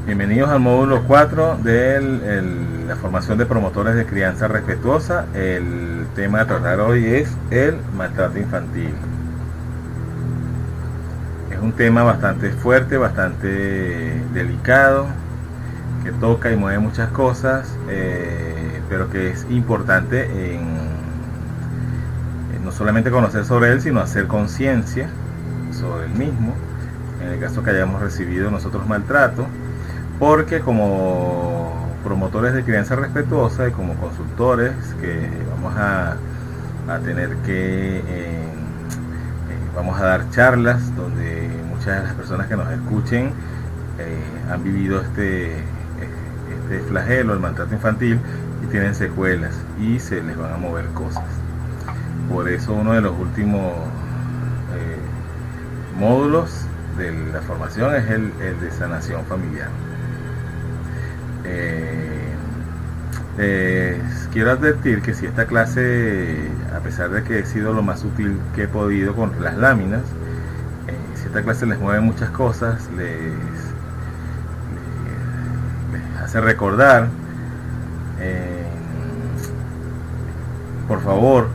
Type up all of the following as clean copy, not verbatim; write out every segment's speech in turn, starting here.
Bienvenidos al módulo 4 de la formación de promotores de crianza respetuosa. El tema a tratar hoy es el maltrato infantil. Es un tema bastante fuerte, bastante delicado, que toca y mueve muchas cosas, pero que es importante no solamente conocer sobre él, sino hacer conciencia sobre el mismo, en el caso que hayamos recibido nosotros maltrato, porque como promotores de crianza respetuosa y como consultores que vamos a tener que vamos a dar charlas donde muchas de las personas que nos escuchen han vivido este flagelo, el maltrato infantil, y tienen secuelas y se les van a mover cosas. Por eso uno de los últimos módulos de la formación es el de sanación familiar. Quiero advertir que si esta clase, a pesar de que he sido lo más útil que he podido con las láminas, si esta clase les mueve muchas cosas, les hace recordar, por favor,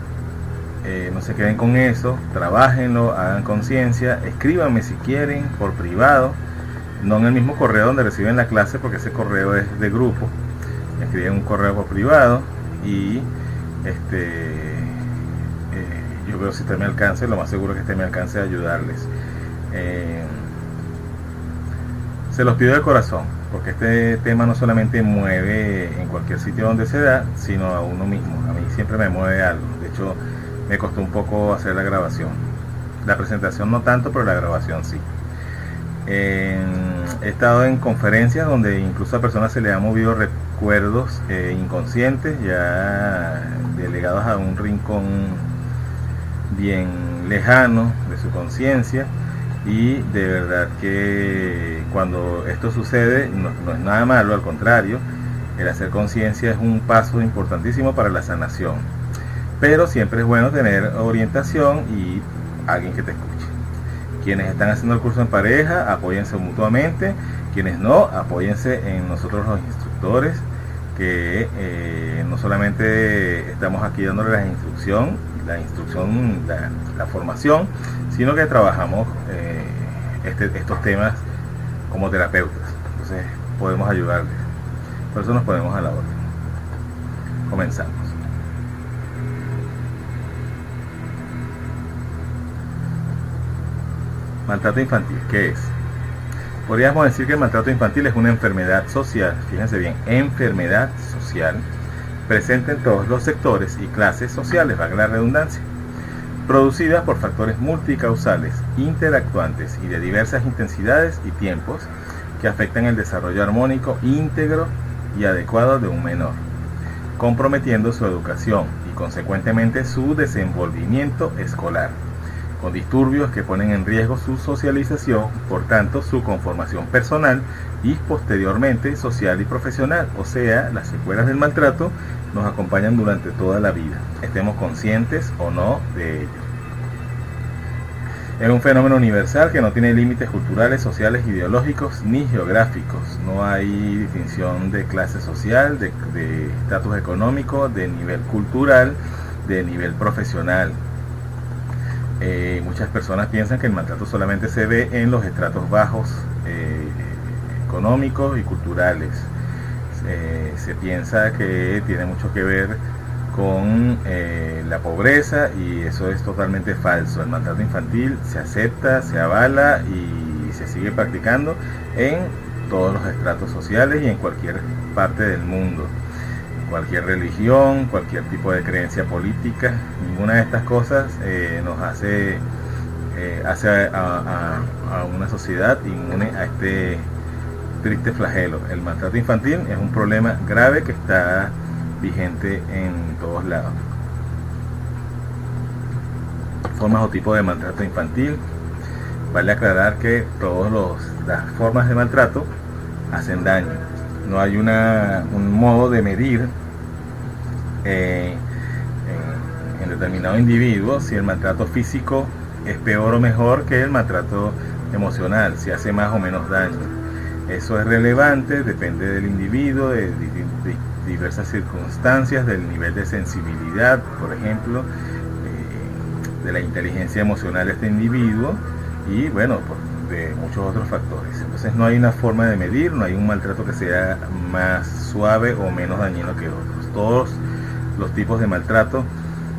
no se queden con eso, trabajenlo, hagan conciencia, escríbanme si quieren por privado, no en el mismo correo donde reciben la clase, porque ese correo es de grupo. Me escriben un correo por privado y yo veo si usted me alcance, lo más seguro es que usted me alcance a ayudarles. Se los pido de corazón, porque este tema no solamente mueve en cualquier sitio donde se da, sino a uno mismo. A mí siempre me mueve algo. De hecho, me costó un poco hacer la grabación. La presentación no tanto, pero la grabación sí. He estado en conferencias donde incluso a personas se les han movido recuerdos inconscientes, ya delegados a un rincón bien lejano de su conciencia, y de verdad que cuando esto sucede no es nada malo, al contrario, el hacer conciencia es un paso importantísimo para la sanación, pero siempre es bueno tener orientación y alguien que te escuche. Quienes están haciendo el curso en pareja, apóyense mutuamente. Quienes no, apóyense en nosotros los instructores, que no solamente estamos aquí dándole la formación, sino que trabajamos estos temas como terapeutas. Entonces podemos ayudarles. Por eso nos ponemos a la orden. Comenzamos. Maltrato infantil, ¿qué es? Podríamos decir que el maltrato infantil es una enfermedad social, fíjense bien, enfermedad social, presente en todos los sectores y clases sociales, valga la redundancia, producida por factores multicausales, interactuantes y de diversas intensidades y tiempos que afectan el desarrollo armónico, íntegro y adecuado de un menor, comprometiendo su educación y consecuentemente su desenvolvimiento escolar, con disturbios que ponen en riesgo su socialización, por tanto su conformación personal y posteriormente social y profesional. O sea, las secuelas del maltrato nos acompañan durante toda la vida, estemos conscientes o no de ello. Es un fenómeno universal que no tiene límites culturales, sociales, ideológicos ni geográficos. No hay distinción de clase social, de estatus económico, de nivel cultural, de nivel profesional. Muchas personas piensan que el maltrato solamente se ve en los estratos bajos económicos y culturales. Se piensa que tiene mucho que ver con la pobreza, y eso es totalmente falso. El maltrato infantil se acepta, se avala y se sigue practicando en todos los estratos sociales y en cualquier parte del mundo. Cualquier religión, cualquier tipo de creencia política, ninguna de estas cosas nos hace a una sociedad inmune a este triste flagelo. El maltrato infantil es un problema grave que está vigente en todos lados. Formas o tipos de maltrato infantil. Vale aclarar que todas las formas de maltrato hacen daño. No hay un modo de medir en determinado individuo si el maltrato físico es peor o mejor que el maltrato emocional, si hace más o menos daño. Eso es relevante, depende del individuo, de diversas circunstancias, del nivel de sensibilidad, por ejemplo, de la inteligencia emocional de este individuo y bueno, de muchos otros factores. Entonces no hay una forma de medir, no hay un maltrato que sea más suave o menos dañino que otros. Todos los tipos de maltrato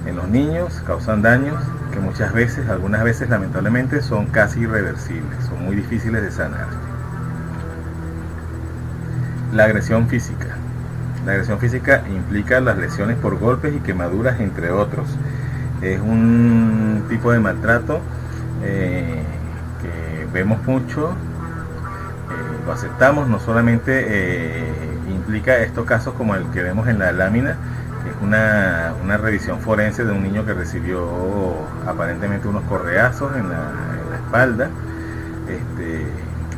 en los niños causan daños que muchas veces, algunas veces lamentablemente, son casi irreversibles, son muy difíciles de sanar. La agresión física. La agresión física implica las lesiones por golpes y quemaduras, entre otros. Es un tipo de maltrato que vemos mucho, lo aceptamos, no solamente implica estos casos como el que vemos en la lámina, que es una revisión forense de un niño que recibió aparentemente unos correazos en la espalda.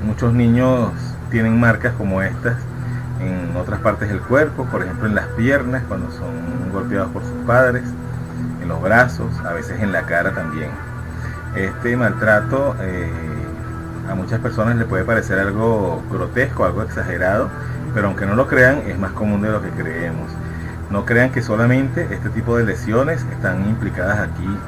Muchos niños tienen marcas como estas en otras partes del cuerpo, por ejemplo en las piernas cuando son golpeados por sus padres, en los brazos, a veces en la cara también. Este maltrato a muchas personas le puede parecer algo grotesco, algo exagerado, pero aunque no lo crean, es más común de lo que creemos. No crean que solamente este tipo de lesiones están implicadas aquí.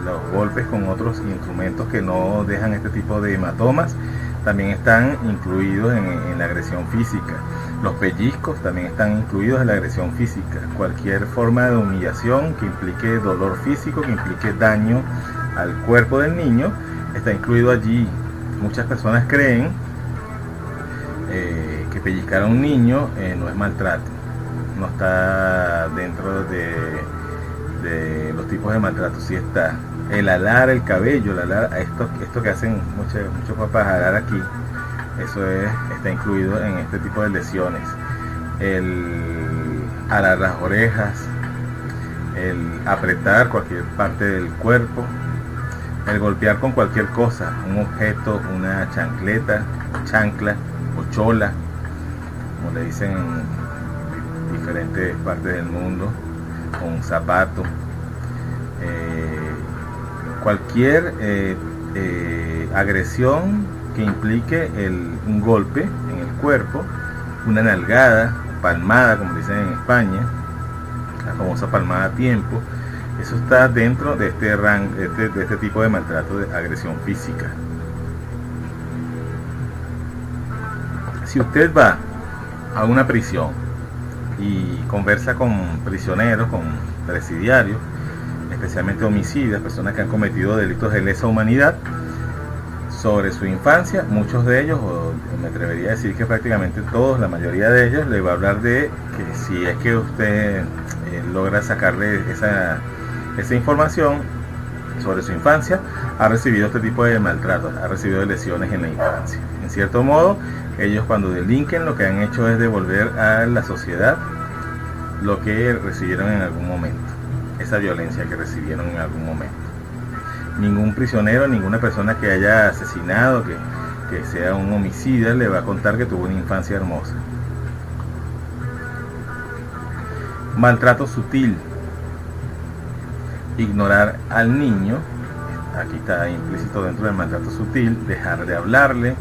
Los golpes con otros instrumentos que no dejan este tipo de hematomas también están incluidos en la agresión física. Los pellizcos también están incluidos en la agresión física. Cualquier forma de humillación que implique dolor físico, que implique daño al cuerpo del niño, está incluido allí. Muchas personas creen que pellizcar a un niño no es maltrato, no está dentro de los tipos de maltrato. Sí está. El alar el cabello, esto que hacen muchos papás, alar aquí, eso está incluido en este tipo de lesiones. El alar las orejas, el apretar cualquier parte del cuerpo, el golpear con cualquier cosa, un objeto, una chancleta, chancla o chola, como le dicen en diferentes partes del mundo, o un zapato. Cualquier agresión que implique un golpe en el cuerpo, una nalgada, palmada, como dicen en España, la famosa palmada a tiempo, eso está dentro de este tipo de maltrato de agresión física. Si usted va a una prisión y conversa con prisioneros, con presidiarios, especialmente homicidas, personas que han cometido delitos de lesa humanidad, sobre su infancia, muchos de ellos, o me atrevería a decir que prácticamente todos, la mayoría de ellos, le va a hablar de que si es que usted logra sacarle esa información sobre su infancia, ha recibido este tipo de maltratos, ha recibido lesiones en la infancia. En cierto modo, ellos cuando delinquen lo que han hecho es devolver a la sociedad lo que recibieron en algún momento, esa violencia que recibieron en algún momento. Ningún prisionero, ninguna persona que haya asesinado, que sea un homicida, le va a contar que tuvo una infancia hermosa. Maltrato sutil. Ignorar al niño, aquí está implícito dentro del maltrato sutil, dejar de hablarle,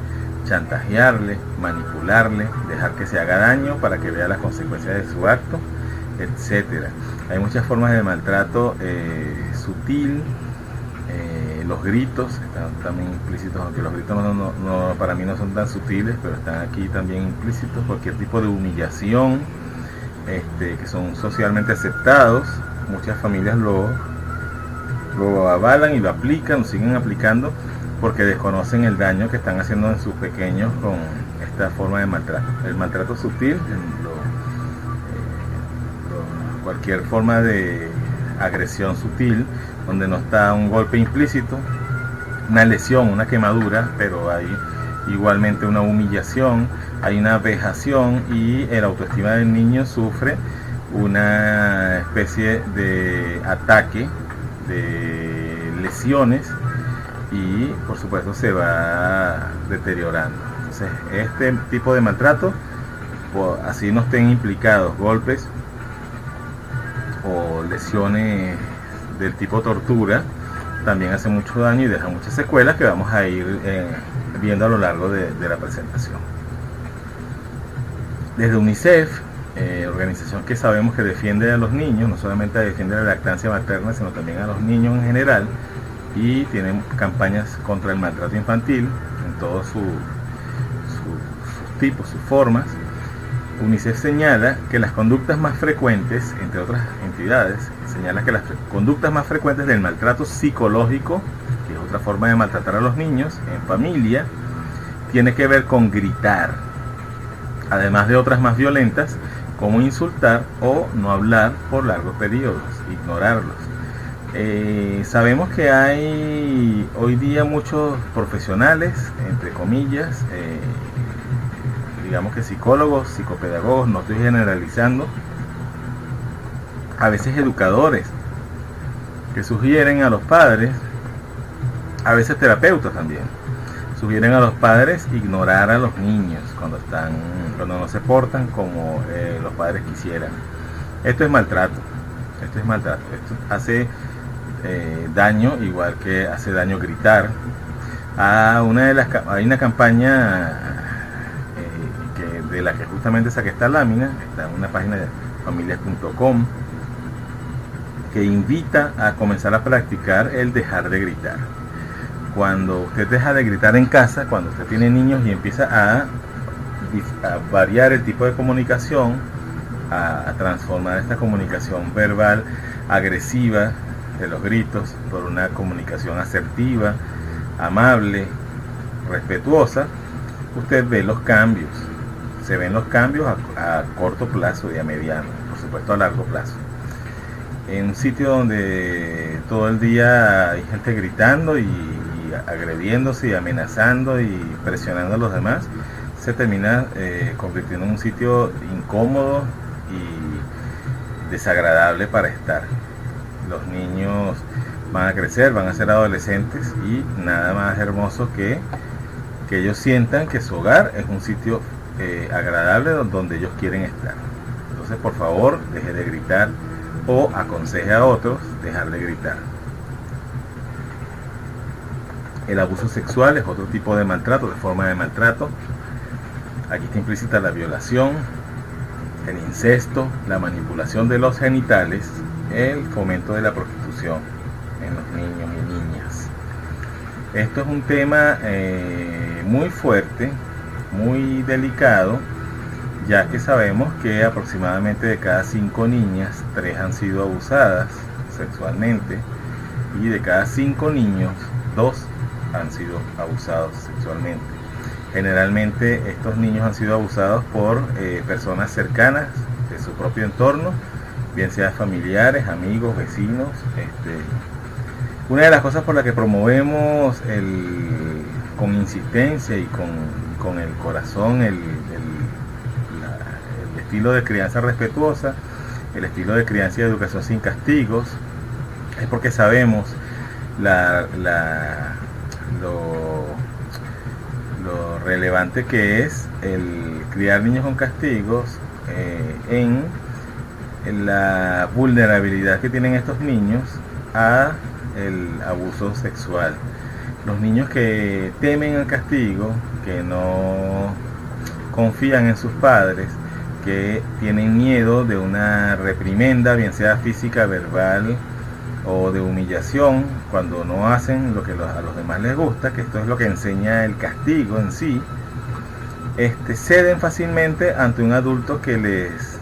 chantajearle, manipularle, dejar que se haga daño para que vea las consecuencias de su acto, etc. Hay muchas formas de maltrato sutil. Los gritos están también implícitos, aunque los gritos para mí no son tan sutiles, pero están aquí también implícitos. Cualquier tipo de humillación que son socialmente aceptados, muchas familias lo avalan y lo aplican, lo siguen aplicando porque desconocen el daño que están haciendo en sus pequeños con esta forma de maltrato. El maltrato sutil, cualquier forma de agresión sutil, donde no está un golpe implícito, una lesión, una quemadura, pero hay igualmente una humillación, hay una vejación y el autoestima del niño sufre una especie de ataque, de lesiones y por supuesto se va deteriorando. Entonces este tipo de maltrato, así no estén implicados golpes o lesiones del tipo tortura, también hace mucho daño y deja muchas secuelas que vamos a ir viendo a lo largo de la presentación. Desde UNICEF, organización que sabemos que defiende a los niños, no solamente defiende la lactancia materna, sino también a los niños en general, y tienen campañas contra el maltrato infantil en todos sus tipos, sus formas. UNICEF señala que las conductas más frecuentes, entre otras entidades, señala que las conductas más frecuentes del maltrato psicológico, que es otra forma de maltratar a los niños en familia, tiene que ver con gritar, además de otras más violentas, como insultar o no hablar por largos periodos, ignorarlos. Sabemos que hay hoy día muchos profesionales, entre comillas, digamos que psicólogos, psicopedagogos, no estoy generalizando, a veces educadores, que sugieren a los padres, a veces terapeutas también, sugieren a los padres ignorar a los niños cuando no se portan como los padres quisieran. Esto es maltrato, esto hace daño, igual que hace daño gritar. Hay una campaña de la que justamente saqué esta lámina, está en una página de familias.com, que invita a comenzar a practicar el dejar de gritar. Cuando usted deja de gritar en casa, cuando usted tiene niños y empieza a variar el tipo de comunicación, a transformar esta comunicación verbal agresiva de los gritos por una comunicación asertiva, amable, respetuosa, usted ve los cambios. Se ven los cambios a corto plazo y a mediano, por supuesto a largo plazo. En un sitio donde todo el día hay gente gritando y agrediéndose y amenazando y presionando a los demás, se termina convirtiendo en un sitio incómodo y desagradable para estar. Los niños van a crecer, van a ser adolescentes, y nada más hermoso que ellos sientan que su hogar es un sitio agradable donde ellos quieren estar. Entonces, por favor, deje de gritar, o aconseje a otros dejar de gritar. El abuso sexual es otro tipo de maltrato, de forma de maltrato. Aquí está implícita la violación, el incesto, la manipulación de los genitales, el fomento de la prostitución en los niños y niñas. Esto es un tema muy fuerte, muy delicado, ya que sabemos que aproximadamente de cada 5 niñas, 3 han sido abusadas sexualmente, y de cada 5 niños, 2 han sido abusados sexualmente. Generalmente estos niños han sido abusados por personas cercanas de su propio entorno, bien sea familiares, amigos, vecinos. Una de las cosas por las que promovemos con insistencia y con el corazón el estilo de crianza respetuosa, el estilo de crianza y educación sin castigos, es porque sabemos lo relevante que es el criar niños con castigos en la vulnerabilidad que tienen estos niños a el abuso sexual. Los niños que temen el castigo, que no confían en sus padres, que tienen miedo de una reprimenda, bien sea física, verbal o de humillación, cuando no hacen lo que a los demás les gusta, que esto es lo que enseña el castigo en sí, ceden fácilmente ante un adulto que les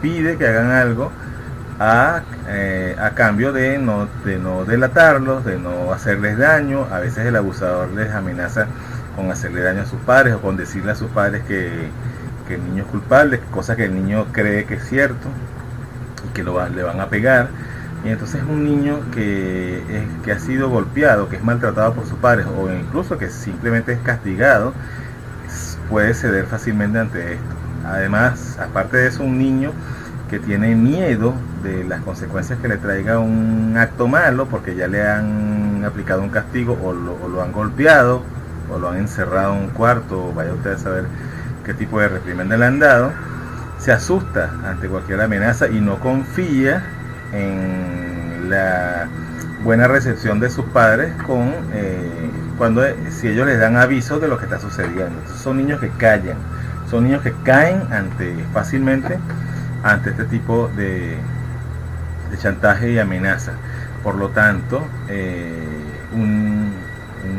pide que hagan algo a cambio de no delatarlos, de no hacerles daño. A veces el abusador les amenaza con hacerle daño a sus padres, o con decirle a sus padres que el niño es culpable, cosa que el niño cree que es cierto y que le van a pegar. Y entonces un niño que ha sido golpeado, que es maltratado por sus padres, o incluso que simplemente es castigado, puede ceder fácilmente ante esto. Además, aparte de eso, un niño que tiene miedo de las consecuencias que le traiga un acto malo, porque ya le han aplicado un castigo, o lo han golpeado, o lo han encerrado en un cuarto, o vaya usted a saber qué tipo de reprimenda le han dado, se asusta ante cualquier amenaza y no confía en la buena recepción de sus padres si ellos les dan aviso de lo que está sucediendo. Entonces son niños que callan, Son niños que caen fácilmente ante este tipo de chantaje y amenaza. Por lo tanto, un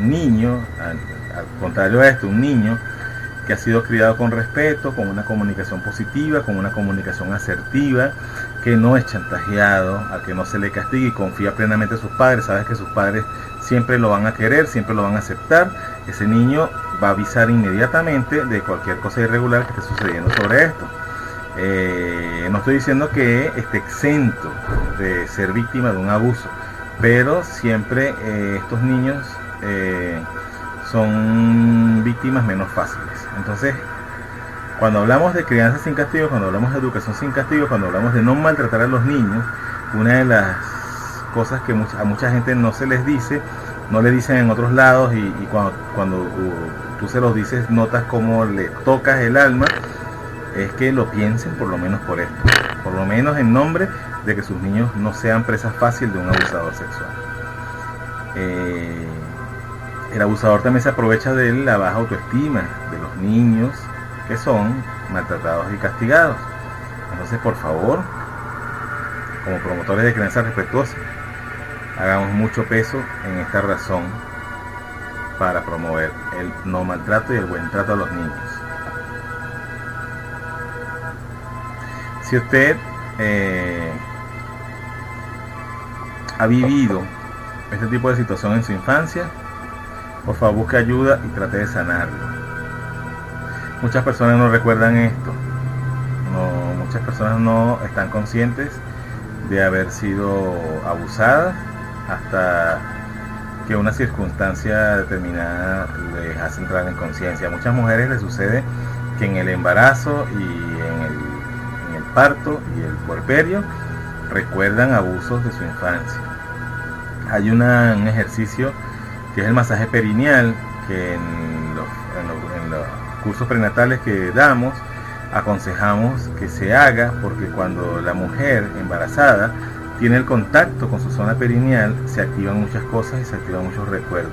niño, al contrario a esto, un niño que ha sido criado con respeto, con una comunicación positiva, con una comunicación asertiva, que no es chantajeado, a que no se le castigue y confía plenamente en sus padres, sabes que sus padres siempre lo van a querer, siempre lo van a aceptar, ese niño va a avisar inmediatamente de cualquier cosa irregular que esté sucediendo sobre esto. No estoy diciendo que esté exento de ser víctima de un abuso, pero siempre estos niños son víctimas menos fáciles. Entonces, cuando hablamos de crianza sin castigo, cuando hablamos de educación sin castigo, cuando hablamos de no maltratar a los niños, una de las cosas que a mucha gente no se les dice, no le dicen en otros lados, y cuando tú se los dices, notas cómo le tocas el alma, es que lo piensen por lo menos por esto, por lo menos en nombre de que sus niños no sean presa fácil de un abusador sexual. El abusador también se aprovecha de la baja autoestima de los niños que son maltratados y castigados. Entonces, por favor, como promotores de crianza respetuosa, hagamos mucho peso en esta razón para promover el no maltrato y el buen trato a los niños. Si usted ha vivido este tipo de situación en su infancia, por favor busque ayuda y trate de sanarlo. Muchas personas no recuerdan esto, muchas personas no están conscientes de haber sido abusadas hasta que una circunstancia determinada les hace entrar en conciencia. A muchas mujeres les sucede que en el embarazo y en el parto y el puerperio recuerdan abusos de su infancia. Hay un ejercicio que es el masaje perineal, que en los cursos prenatales que damos aconsejamos que se haga, porque cuando la mujer embarazada tiene el contacto con su zona perineal, se activan muchas cosas y se activan muchos recuerdos.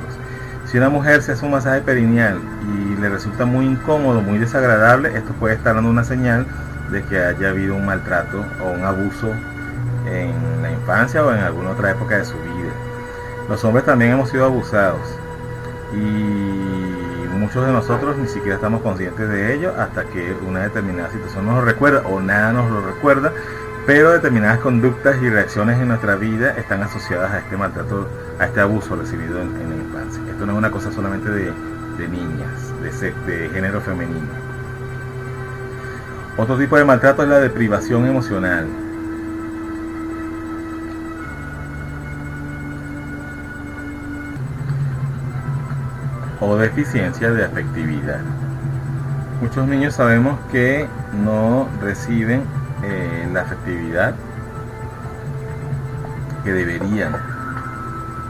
Si una mujer se hace un masaje perineal y le resulta muy incómodo, muy desagradable, esto puede estar dando una señal de que haya habido un maltrato o un abuso en la infancia o en alguna otra época de su vida. Los hombres también hemos sido abusados y muchos de nosotros ni siquiera estamos conscientes de ello hasta que una determinada situación nos lo recuerda o nada nos lo recuerda, pero determinadas conductas y reacciones en nuestra vida están asociadas a este maltrato, a este abuso recibido en la infancia. Esto no es una cosa solamente de niñas, de género femenino. Otro tipo de maltrato es la de privación emocional. O deficiencia de afectividad. Muchos niños sabemos que no reciben la afectividad que deberían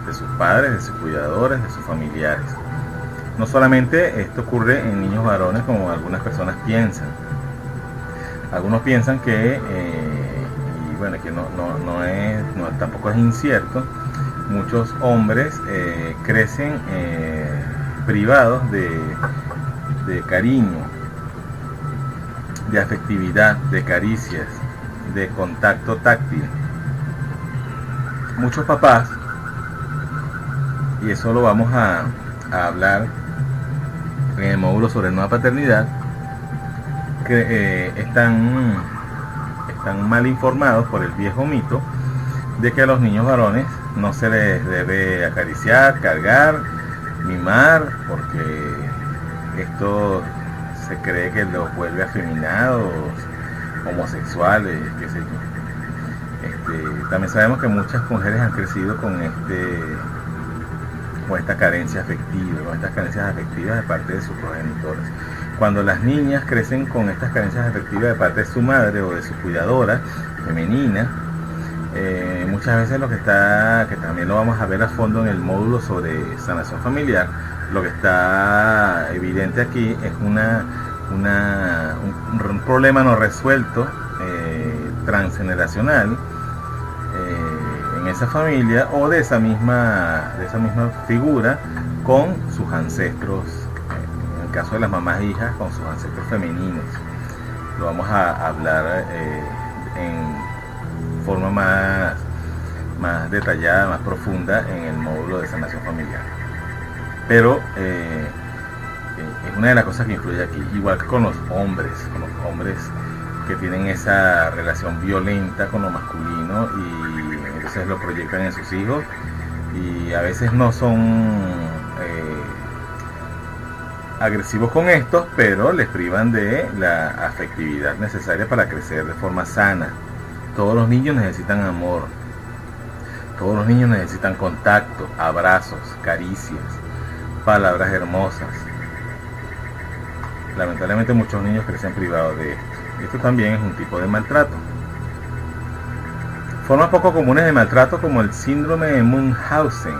de sus padres, de sus cuidadores, de sus familiares. No solamente esto ocurre en niños varones como algunas personas piensan. Algunos piensan que, y bueno, que tampoco es incierto, muchos hombres crecen privados de cariño, de afectividad, de caricias, de contacto táctil. Muchos papás, y eso lo vamos a hablar en el módulo sobre nueva paternidad, que están mal informados por el viejo mito de que a los niños varones no se les debe acariciar, cargar, mimar, porque esto se cree que los vuelve afeminados, homosexuales, qué sé yo. También sabemos que muchas mujeres han crecido con esta carencia afectiva, con estas carencias afectivas de parte de sus progenitores. Cuando las niñas crecen con estas carencias afectivas de parte de su madre o de su cuidadora femenina, muchas veces que también lo vamos a ver a fondo en el módulo sobre sanación familiar, lo que está evidente aquí es un problema no resuelto transgeneracional en esa familia o de esa misma figura con sus ancestros caso de las mamás e hijas con sus ancestros femeninos. Lo vamos a hablar en forma más detallada, más profunda en el módulo de sanación familiar. Pero es una de las cosas que influye aquí, igual que con los hombres que tienen esa relación violenta con lo masculino y entonces lo proyectan en sus hijos y a veces no son agresivos con estos, pero les privan de la afectividad necesaria para crecer de forma sana. Todos los niños necesitan amor, todos los niños necesitan contacto, abrazos, caricias, palabras hermosas. Lamentablemente muchos niños crecen privados de esto. Esto también es un tipo de maltrato. Formas poco comunes de maltrato como el síndrome de Munchausen,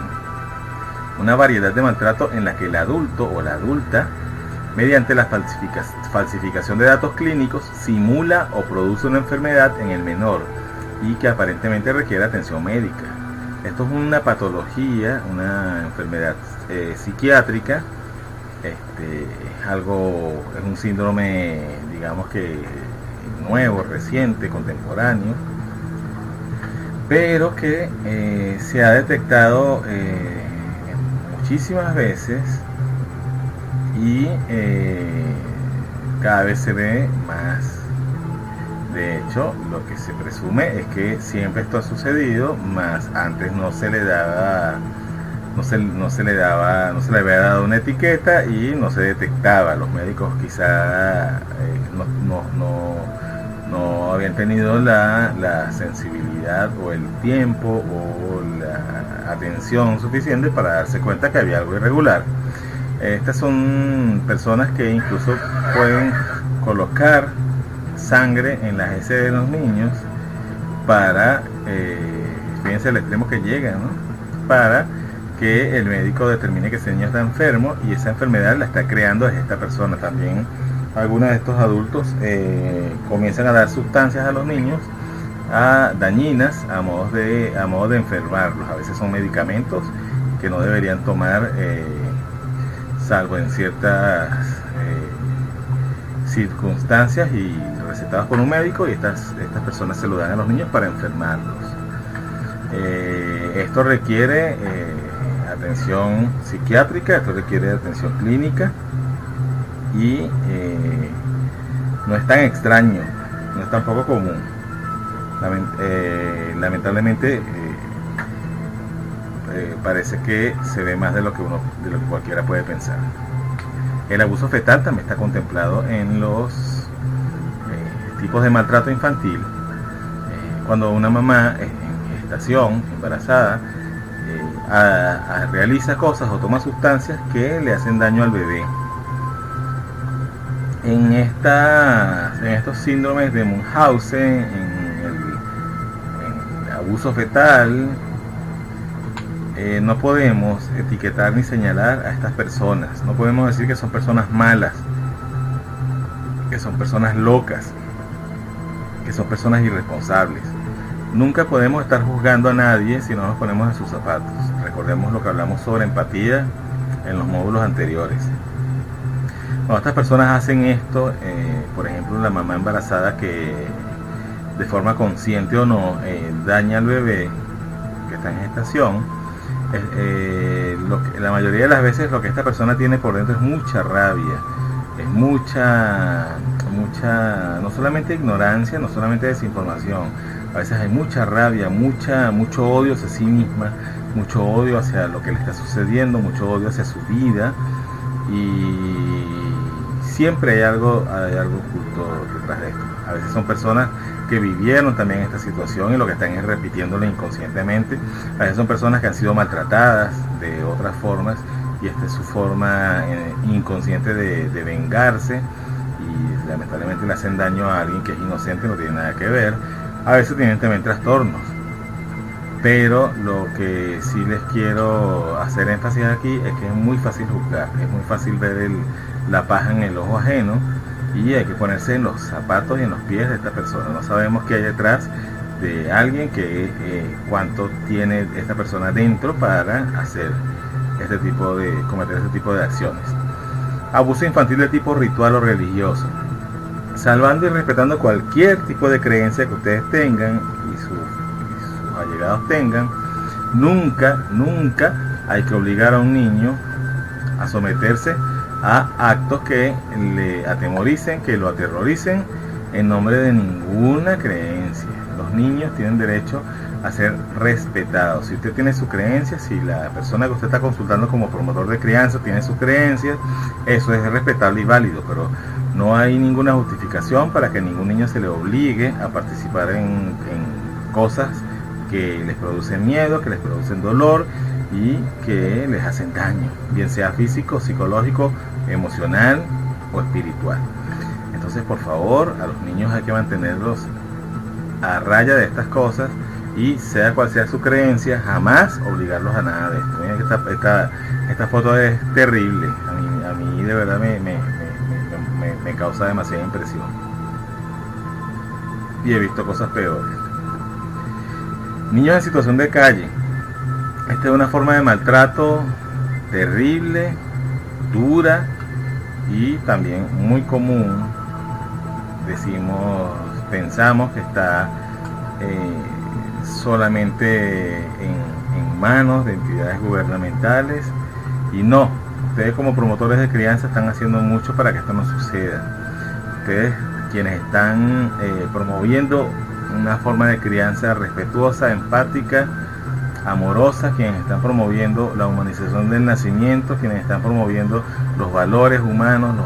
una variedad de maltrato en la que el adulto o la adulta, mediante la falsificación de datos clínicos, simula o produce una enfermedad en el menor y que aparentemente requiere atención médica. Esto es una patología, una enfermedad psiquiátrica. Es un síndrome, digamos que nuevo, reciente, contemporáneo, pero que se ha detectado muchísimas veces y cada vez se ve más. De hecho, lo que se presume es que siempre esto ha sucedido, más antes no se le había dado una etiqueta y no se detectaba. Los médicos quizá no habían tenido la sensibilidad o el tiempo o la atención suficiente para darse cuenta que había algo irregular. Estas son personas que incluso pueden colocar sangre en las heces de los niños para, fíjense el extremo que llegan, ¿no? Para que el médico determine que ese niño está enfermo y esa enfermedad la está creando es esta persona. También algunos de estos adultos comienzan a dar sustancias a los niños dañinas a modo de enfermarlos. A veces son medicamentos que no deberían tomar salvo en ciertas circunstancias y recetados por un médico, y estas personas se lo dan a los niños para enfermarlos. Esto requiere atención psiquiátrica, esto requiere atención clínica y no es tan extraño, no es tan poco común. Lamentablemente parece que se ve más de lo que cualquiera puede pensar. El abuso fetal también está contemplado en los tipos de maltrato infantil. Cuando una mamá en gestación, embarazada, realiza cosas o toma sustancias que le hacen daño al bebé. En estos síndromes de Munchausen, en el abuso fetal, no podemos etiquetar ni señalar a estas personas. No podemos decir que son personas malas, que son personas locas, que son personas irresponsables. Nunca podemos estar juzgando a nadie si no nos ponemos en sus zapatos. Recordemos lo que hablamos sobre empatía en los módulos anteriores. Cuando estas personas hacen esto, por ejemplo la mamá embarazada que de forma consciente o no daña al bebé que está en gestación, la mayoría de las veces lo que esta persona tiene por dentro es mucha rabia, es mucha, no solamente ignorancia, no solamente desinformación. A veces hay mucha rabia, mucho odio hacia sí misma, mucho odio hacia lo que le está sucediendo, mucho odio hacia su vida, y siempre hay algo oculto detrás de esto. A veces son personas que vivieron también esta situación y lo que están es repitiéndolo inconscientemente. A veces son personas que han sido maltratadas de otras formas y esta es su forma inconsciente de vengarse, y lamentablemente le hacen daño a alguien que es inocente, no tiene nada que ver. A veces tienen también trastornos, pero lo que sí les quiero hacer énfasis aquí es que es muy fácil juzgar, es muy fácil ver la paja en el ojo ajeno, y hay que ponerse en los zapatos y en los pies de esta persona. No sabemos qué hay detrás de alguien, cuánto tiene esta persona dentro para hacer cometer este tipo de acciones. Abuso infantil de tipo ritual o religioso. Salvando y respetando cualquier tipo de creencia que ustedes tengan y sus allegados tengan, nunca hay que obligar a un niño a someterse a actos que le atemoricen, que lo aterroricen en nombre de ninguna creencia. Los niños tienen derecho a ser respetados. Si usted tiene su creencia, si la persona que usted está consultando como promotor de crianza tiene sus creencias, eso es respetable y válido, pero no hay ninguna justificación para que ningún niño se le obligue a participar en cosas que les producen miedo, que les producen dolor y que les hacen daño, bien sea físico, psicológico, emocional o espiritual. Entonces, por favor, a los niños hay que mantenerlos a raya de estas cosas y sea cual sea su creencia, jamás obligarlos a nada de esto. Miren que esta foto es terrible. A mí de verdad me causa demasiada impresión. Y he visto cosas peores. Niños en situación de calle. Esta es una forma de maltrato terrible, dura y también muy común. Pensamos que está solamente en manos de entidades gubernamentales, y no. Ustedes como promotores de crianza están haciendo mucho para que esto no suceda. Ustedes, quienes están promoviendo una forma de crianza respetuosa, empática, amorosa, quienes están promoviendo la humanización del nacimiento, quienes están promoviendo los valores humanos,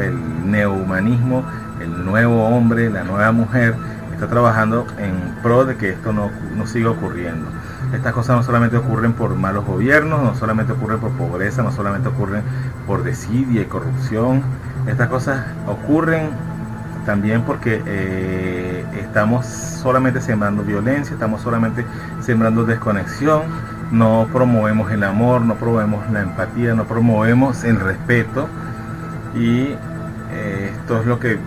el neohumanismo, el nuevo hombre, la nueva mujer, está trabajando en pro de que esto no siga ocurriendo. Estas cosas no solamente ocurren por malos gobiernos, no solamente ocurren por pobreza, no solamente ocurren por desidia y corrupción. Estas cosas ocurren también porque estamos solamente sembrando violencia, estamos solamente sembrando desconexión, no promovemos el amor, no promovemos la empatía, no promovemos el respeto, y esto es lo que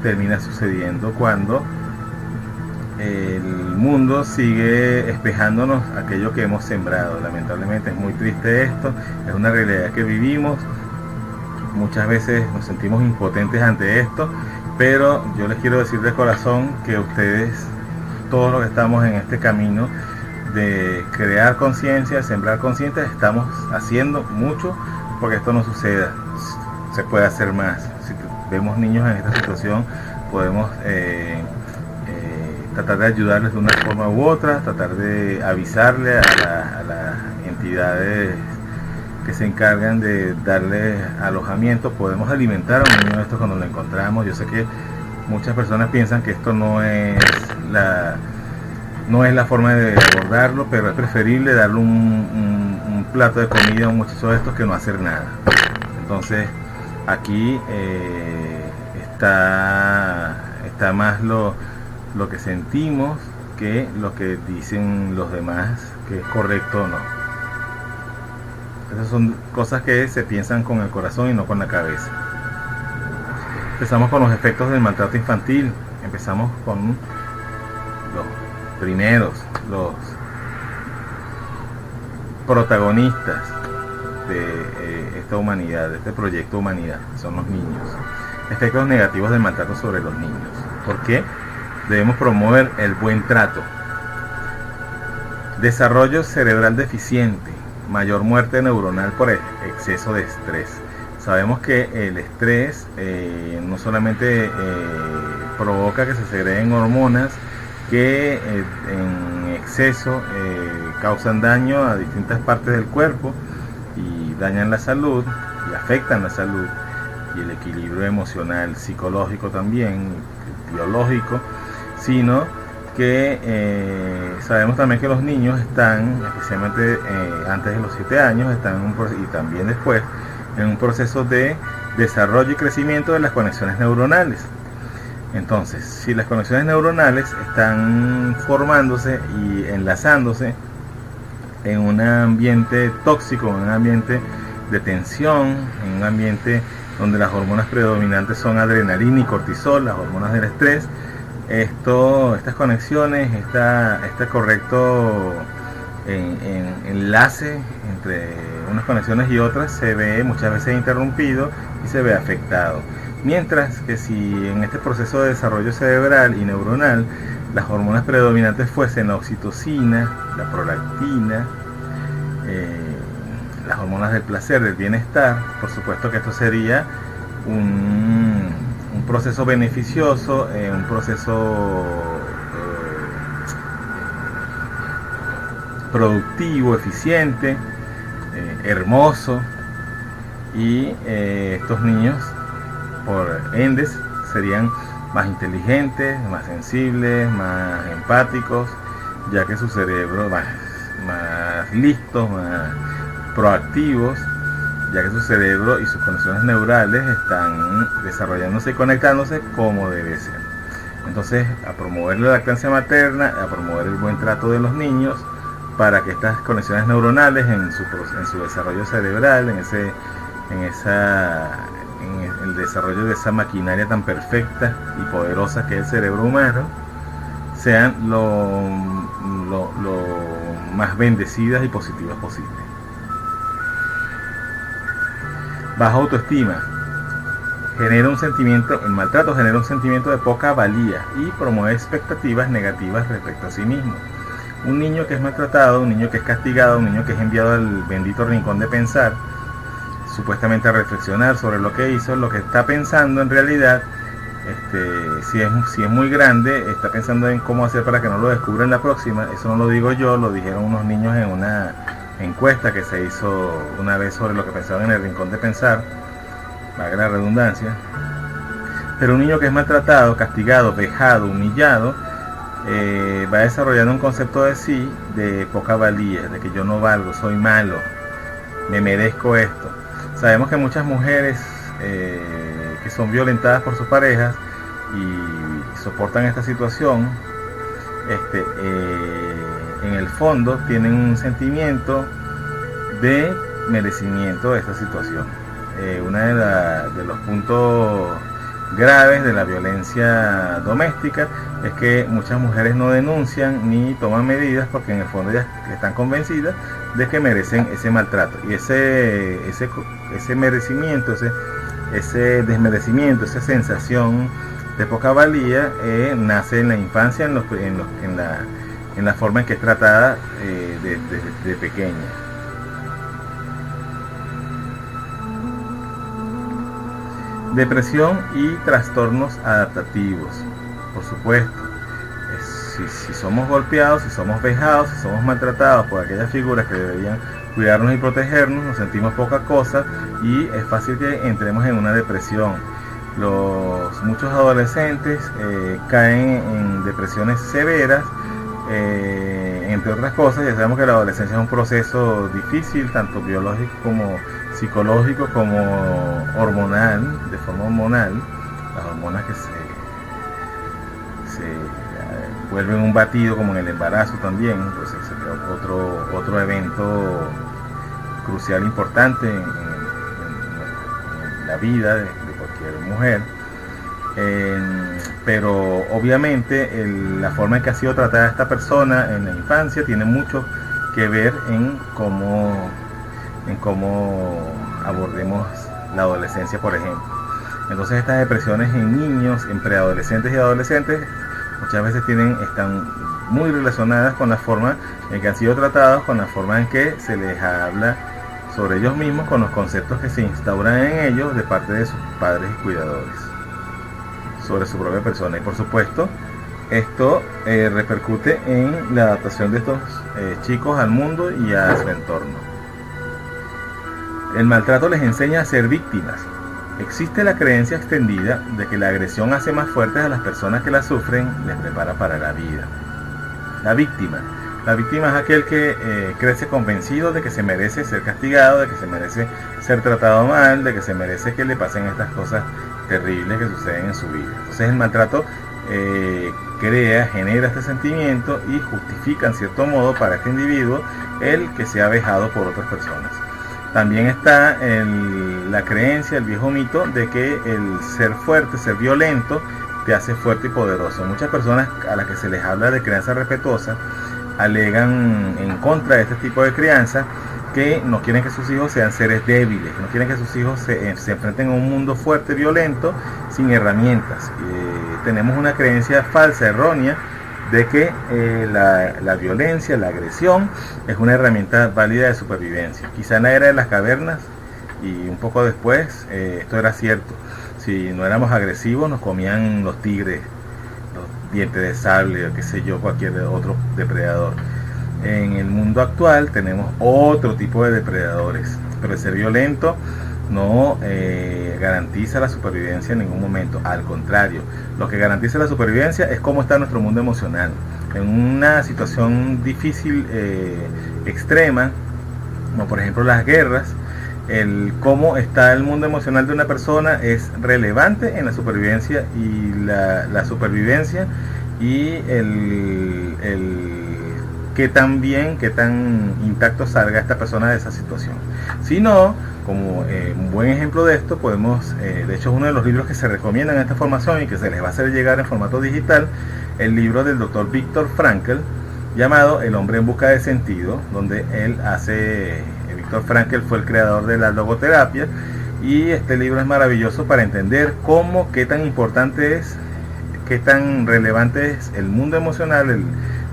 termina sucediendo cuando el mundo sigue espejándonos aquello que hemos sembrado. Lamentablemente es muy triste esto, es una realidad que vivimos. Muchas veces nos sentimos impotentes ante esto, pero yo les quiero decir de corazón que ustedes, todos los que estamos en este camino de crear conciencia, sembrar conciencia, estamos haciendo mucho porque esto no suceda. Se puede hacer más. Si vemos niños en esta situación, podemos tratar de ayudarles de una forma u otra, tratar de avisarle a las entidades que se encargan de darle alojamiento. Podemos alimentar a un niño de esto cuando lo encontramos. Yo sé que muchas personas piensan que esto no es la forma de abordarlo, pero es preferible darle un plato de comida a un muchacho de estos que no hacer nada. Entonces aquí está más lo que sentimos que lo que dicen los demás que es correcto o no. Esas son cosas que se piensan con el corazón y no con la cabeza. Empezamos con los efectos del maltrato infantil. Empezamos con los primeros, los protagonistas de esta humanidad, de este proyecto humanidad, son los niños. Efectos negativos del maltrato sobre los niños. ¿Por qué? Debemos promover el buen trato. Desarrollo cerebral deficiente, mayor muerte neuronal por exceso de estrés. Sabemos que el estrés no solamente provoca que se segreguen hormonas que en exceso causan daño a distintas partes del cuerpo y dañan la salud y afectan la salud y el equilibrio emocional, psicológico también, biológico, sino que sabemos también que los niños están, especialmente antes de los 7 años, y también después, en un proceso de desarrollo y crecimiento de las conexiones neuronales. Entonces, si las conexiones neuronales están formándose y enlazándose en un ambiente tóxico, en un ambiente de tensión, en un ambiente donde las hormonas predominantes son adrenalina y cortisol, las hormonas del estrés, estas conexiones, este correcto enlace entre unas conexiones y otras se ve muchas veces interrumpido y se ve afectado. Mientras que si en este proceso de desarrollo cerebral y neuronal las hormonas predominantes fuesen la oxitocina, la prolactina, las hormonas del placer, del bienestar, por supuesto que esto sería un proceso beneficioso, un proceso productivo, eficiente, hermoso, y estos niños por ende serían más inteligentes, más sensibles, más empáticos, ya que su cerebro más listos, más proactivos, ya que su cerebro y sus conexiones neurales están desarrollándose y conectándose como debe ser. Entonces, a promover la lactancia materna, a promover el buen trato de los niños, para que estas conexiones neuronales en su desarrollo cerebral, en el desarrollo de esa maquinaria tan perfecta y poderosa que es el cerebro humano, sean lo más bendecidas y positivas posible. Baja autoestima. El maltrato genera un sentimiento de poca valía y promueve expectativas negativas respecto a sí mismo. Un niño que es maltratado, un niño que es castigado, un niño que es enviado al bendito rincón de pensar, supuestamente a reflexionar sobre lo que hizo, lo que está pensando en realidad, si es muy grande, está pensando en cómo hacer para que no lo descubran la próxima. Eso no lo digo yo, lo dijeron unos niños en una encuesta que se hizo una vez sobre lo que pensaban en el rincón de pensar, valga la redundancia. Pero un niño que es maltratado, castigado, vejado, humillado, va desarrollando un concepto de sí de poca valía, de que yo no valgo, soy malo, me merezco esto. Sabemos que muchas mujeres que son violentadas por sus parejas y soportan esta situación, en el fondo tienen un sentimiento de merecimiento de esta situación. Uno de los puntos graves de la violencia doméstica es que muchas mujeres no denuncian ni toman medidas porque en el fondo ellas están convencidas de que merecen ese maltrato, y ese merecimiento, ese desmerecimiento, esa sensación de poca valía nace en la infancia, en la forma en que es tratada de pequeña. Depresión y trastornos adaptativos. Por supuesto, si somos golpeados, si somos vejados, si somos maltratados por aquellas figuras que deberían cuidarnos y protegernos, nos sentimos poca cosa y es fácil que entremos en una depresión. Muchos adolescentes caen en depresiones severas, entre otras cosas. Ya sabemos que la adolescencia es un proceso difícil, tanto biológico como psicológico, como hormonal, de forma hormonal. Las hormonas que se vuelven un batido, como en el embarazo también, pues otro evento crucial, importante en la vida de cualquier mujer. Pero obviamente la forma en que ha sido tratada esta persona en la infancia tiene mucho que ver en cómo abordemos la adolescencia, por ejemplo. Entonces, estas depresiones en niños, en preadolescentes y adolescentes, muchas veces están muy relacionadas con la forma en que han sido tratados, con la forma en que se les habla sobre ellos mismos, con los conceptos que se instauran en ellos de parte de sus padres y cuidadores sobre su propia persona. Y por supuesto, esto repercute en la adaptación de estos chicos al mundo y a su entorno. El maltrato les enseña a ser víctimas. Existe la creencia extendida de que la agresión hace más fuertes a las personas que la sufren, les prepara para la vida. La víctima es aquel que crece convencido de que se merece ser castigado, de que se merece ser tratado mal, de que se merece que le pasen estas cosas terribles que suceden en su vida. Entonces el maltrato genera este sentimiento y justifica en cierto modo para este individuo el que sea vejado por otras personas. También está la creencia, el viejo mito de que el ser fuerte, ser violento, te hace fuerte y poderoso. Muchas personas a las que se les habla de crianza respetuosa alegan en contra de este tipo de crianza que no quieren que sus hijos sean seres débiles, no quieren que sus hijos se enfrenten a un mundo fuerte, violento, sin herramientas. Tenemos una creencia falsa, errónea, de que la violencia, la agresión, es una herramienta válida de supervivencia. Quizá en la era de las cavernas y un poco después esto era cierto. Si no éramos agresivos, nos comían los tigres, los dientes de sable, o qué sé yo, cualquier otro depredador. En el mundo actual tenemos otro tipo de depredadores, pero el ser violento no garantiza la supervivencia en ningún momento. Al contrario, lo que garantiza la supervivencia es cómo está nuestro mundo emocional. En una situación difícil, extrema, como por ejemplo las guerras, el cómo está el mundo emocional de una persona es relevante en la supervivencia, y la supervivencia y el qué tan bien, qué tan intacto salga esta persona de esa situación. Si no, como un buen ejemplo de esto, podemos, de hecho es uno de los libros que se recomiendan en esta formación y que se les va a hacer llegar en formato digital, el libro del doctor Viktor Frankl, llamado El hombre en busca de sentido, donde él hace, Viktor Frankl fue el creador de la logoterapia, y este libro es maravilloso para entender cómo, qué tan importante es, qué tan relevante es el mundo emocional,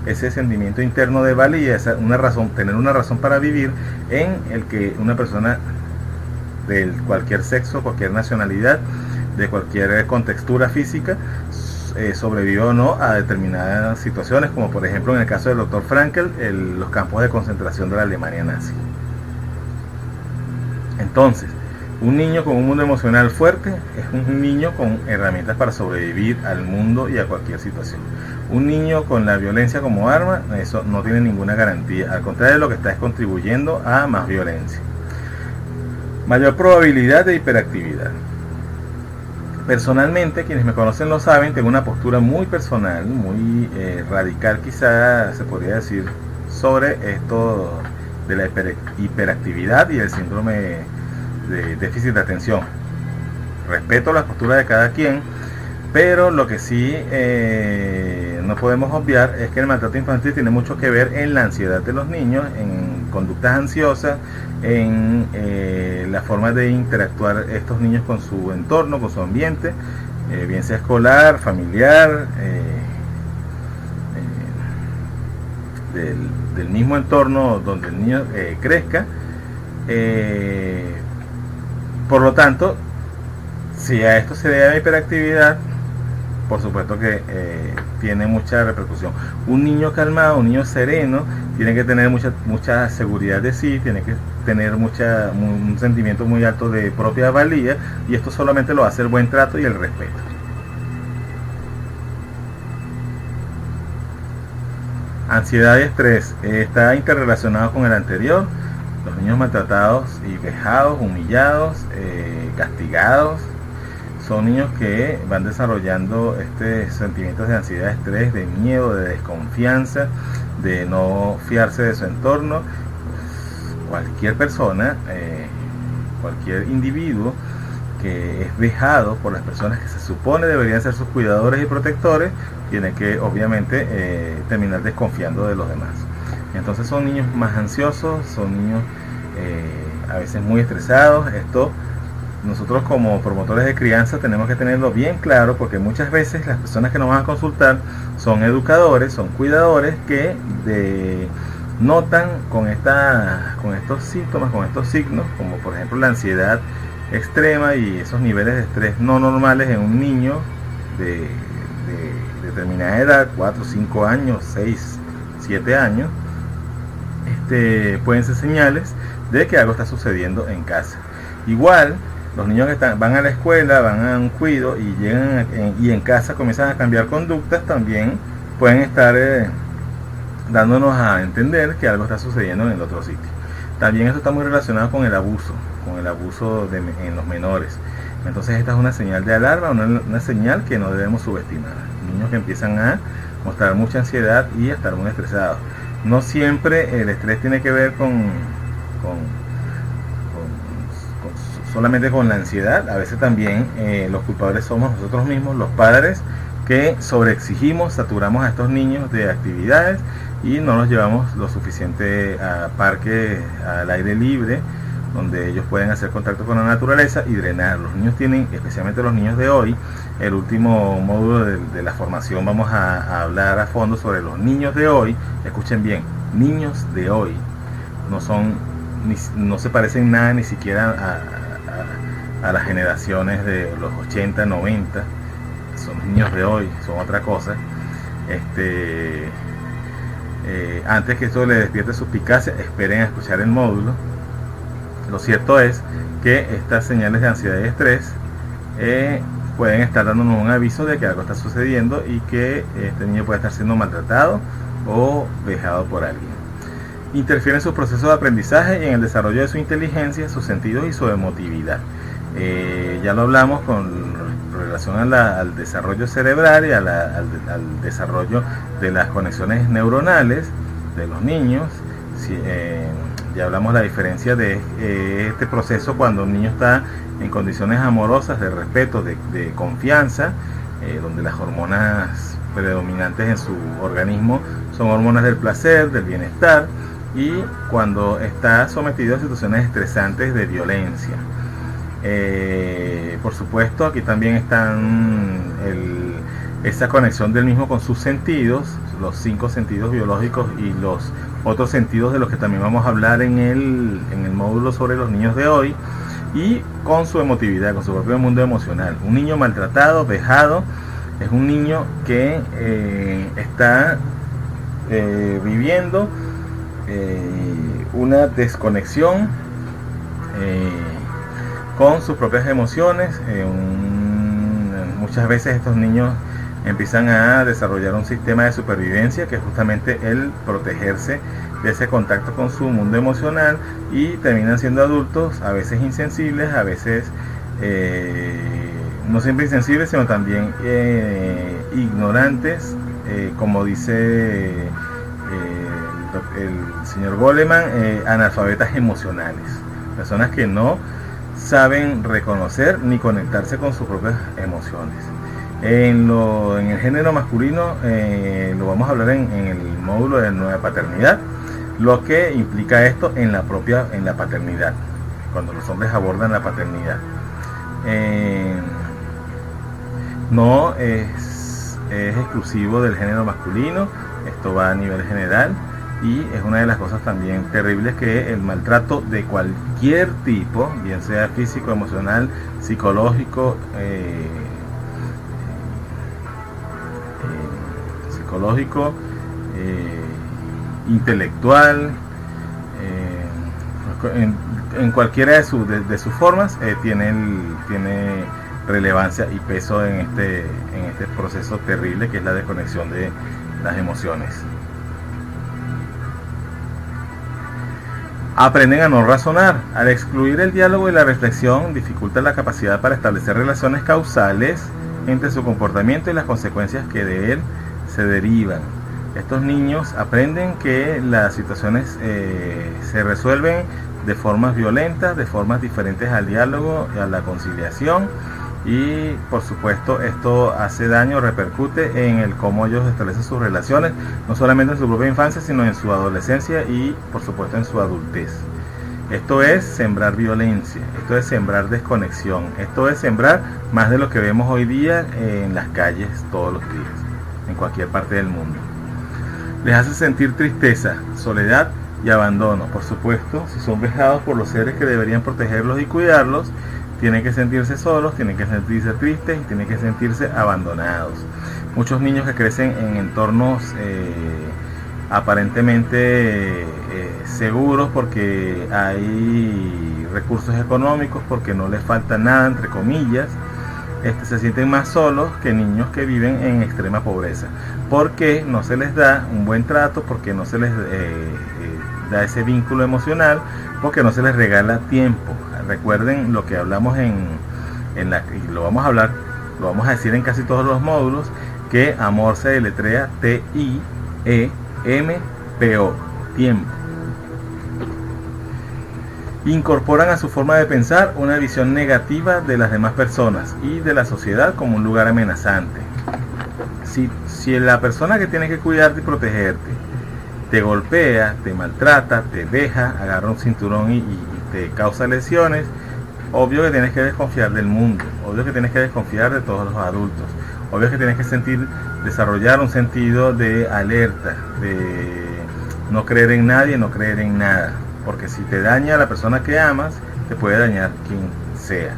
ese sentimiento interno de valía, tener una razón para vivir, en el que una persona de cualquier sexo, cualquier nacionalidad, de cualquier contextura física, sobrevivió o no a determinadas situaciones, como por ejemplo en el caso del doctor Frankl, los campos de concentración de la Alemania nazi. Entonces, un niño con un mundo emocional fuerte es un niño con herramientas para sobrevivir al mundo y a cualquier situación. Un niño con la violencia como arma, eso no tiene ninguna garantía. Al contrario, lo que está es contribuyendo a más violencia. Mayor probabilidad de hiperactividad. Personalmente, quienes me conocen lo saben, tengo una postura muy personal, muy radical, quizá se podría decir, sobre esto de la hiperactividad y el síndrome de déficit de atención. Respeto la postura de cada quien, pero lo que sí no podemos obviar es que el maltrato infantil tiene mucho que ver en la ansiedad de los niños, en conductas ansiosas, en la forma de interactuar estos niños con su entorno, con su ambiente, bien sea escolar, familiar, del mismo entorno donde el niño crezca. Por lo tanto, si a esto se debe a hiperactividad, por supuesto que tiene mucha repercusión. Un niño calmado, un niño sereno, tiene que tener mucha seguridad de sí, tiene que tener un sentimiento muy alto de propia valía, y esto solamente lo hace el buen trato y el respeto. Ansiedad y estrés está interrelacionado con el anterior. Los niños maltratados y vejados, humillados, castigados, son niños que van desarrollando sentimientos de ansiedad, estrés, de miedo, de desconfianza, de no fiarse de su entorno. Cualquier persona, cualquier individuo que es vejado por las personas que se supone deberían ser sus cuidadores y protectores, tiene que obviamente terminar desconfiando de los demás. Entonces son niños más ansiosos, son niños a veces muy estresados. Esto nosotros como promotores de crianza tenemos que tenerlo bien claro, porque muchas veces las personas que nos van a consultar son educadores, son cuidadores que notan con estos síntomas, con estos signos, como por ejemplo la ansiedad extrema y esos niveles de estrés no normales en un niño de determinada edad, 4, 5 años, 6, 7 años. Pueden ser señales de que algo está sucediendo en casa. Igual, los niños que van a la escuela, van a un cuido y llegan y en casa comienzan a cambiar conductas, también pueden estar dándonos a entender que algo está sucediendo en el otro sitio. También esto está muy relacionado con el abuso en los menores. Entonces esta es una señal de alarma, una señal que no debemos subestimar. Niños que empiezan a mostrar mucha ansiedad y a estar muy estresados. No siempre el estrés tiene que ver solamente con la ansiedad. A veces también los culpables somos nosotros mismos, los padres, que sobreexigimos, saturamos a estos niños de actividades y no los llevamos lo suficiente a parques al aire libre, donde ellos pueden hacer contacto con la naturaleza y drenar. Los niños tienen, especialmente los niños de hoy, el último módulo de la formación vamos a hablar a fondo sobre los niños de hoy. Escuchen bien, niños de hoy no se parecen nada ni siquiera a las generaciones de los 80, 90. Son niños de hoy, son otra cosa. Antes que esto le despierte suspicacia, esperen a escuchar el módulo. Lo cierto es que estas señales de ansiedad y estrés pueden estar dándonos un aviso de que algo está sucediendo y que este niño puede estar siendo maltratado o vejado por alguien. Interfiere en sus procesos de aprendizaje y en el desarrollo de su inteligencia, sus sentidos y su emotividad. Ya lo hablamos con relación al desarrollo cerebral y al desarrollo de las conexiones neuronales de los niños. Ya hablamos la diferencia de este proceso cuando un niño está en condiciones amorosas, de respeto, de confianza, donde las hormonas predominantes en su organismo son hormonas del placer, del bienestar, y cuando está sometido a situaciones estresantes de violencia. Por supuesto, aquí también están esa conexión del mismo con sus sentidos, los 5 sentidos biológicos y los otros sentidos de los que también vamos a hablar en el módulo sobre los niños de hoy, y con su emotividad, con su propio mundo emocional. Un niño maltratado, vejado, es un niño que está viviendo una desconexión con sus propias emociones. Muchas veces estos niños empiezan a desarrollar un sistema de supervivencia que es justamente el protegerse de ese contacto con su mundo emocional, y terminan siendo adultos a veces insensibles, a veces no siempre insensibles, sino también ignorantes, como dice el señor Goleman, analfabetas emocionales, personas que no saben reconocer ni conectarse con sus propias emociones. En el género masculino lo vamos a hablar en el módulo de nueva paternidad, lo que implica esto en la paternidad, cuando los hombres abordan la paternidad. No es exclusivo del género masculino, esto va a nivel general, y es una de las cosas también terribles, que el maltrato de cualquier tipo, bien sea físico, emocional, psicológico, intelectual, en cualquiera de sus formas, tiene relevancia y peso en este proceso terrible que es la desconexión de las emociones. Aprenden a no razonar. Al excluir el diálogo y la reflexión, dificulta la capacidad para establecer relaciones causales entre su comportamiento y las consecuencias que de él se derivan. Estos niños aprenden que las situaciones se resuelven de formas violentas, de formas diferentes al diálogo y a la conciliación, y por supuesto esto hace daño, repercute en el cómo ellos establecen sus relaciones, no solamente en su propia infancia, sino en su adolescencia y por supuesto en su adultez. Esto es sembrar violencia, esto es sembrar desconexión, esto es sembrar más de lo que vemos hoy día en las calles todos los días, en cualquier parte del mundo. Les hace sentir tristeza, soledad y abandono. Por supuesto, si son vejados por los seres que deberían protegerlos y cuidarlos, tienen que sentirse solos, tienen que sentirse tristes y tienen que sentirse abandonados. Muchos niños que crecen en entornos aparentemente seguros porque hay recursos económicos, porque no les falta nada, entre comillas, se sienten más solos que niños que viven en extrema pobreza, porque no se les da un buen trato, porque no se les da ese vínculo emocional, porque no se les regala tiempo. Recuerden lo que hablamos y lo vamos a decir en casi todos los módulos, que amor se deletrea T-I-E-M-P-O, tiempo. Incorporan a su forma de pensar una visión negativa de las demás personas y de la sociedad como un lugar amenazante. Si la persona que tiene que cuidarte y protegerte te golpea, te maltrata, te deja, agarra un cinturón y te causa lesiones, obvio que tienes que desconfiar del mundo, obvio que tienes que desconfiar de todos los adultos, obvio que tienes que desarrollar un sentido de alerta, de no creer en nadie, no creer en nada, porque si te daña a la persona que amas, te puede dañar quien sea.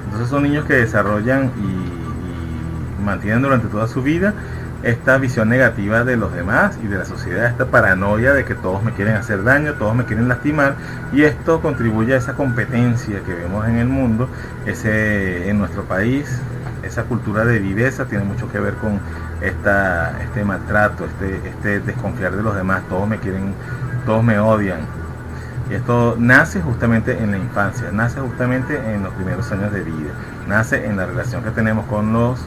Entonces son niños que desarrollan y mantienen durante toda su vida esta visión negativa de los demás y de la sociedad, esta paranoia de que todos me quieren hacer daño, todos me quieren lastimar, y esto contribuye a esa competencia que vemos en el mundo, en nuestro país. Esa cultura de viveza tiene mucho que ver con este maltrato, este desconfiar de los demás, todos me quieren, todos me odian. Y esto nace justamente en la infancia, nace justamente en los primeros años de vida, nace en la relación que tenemos con los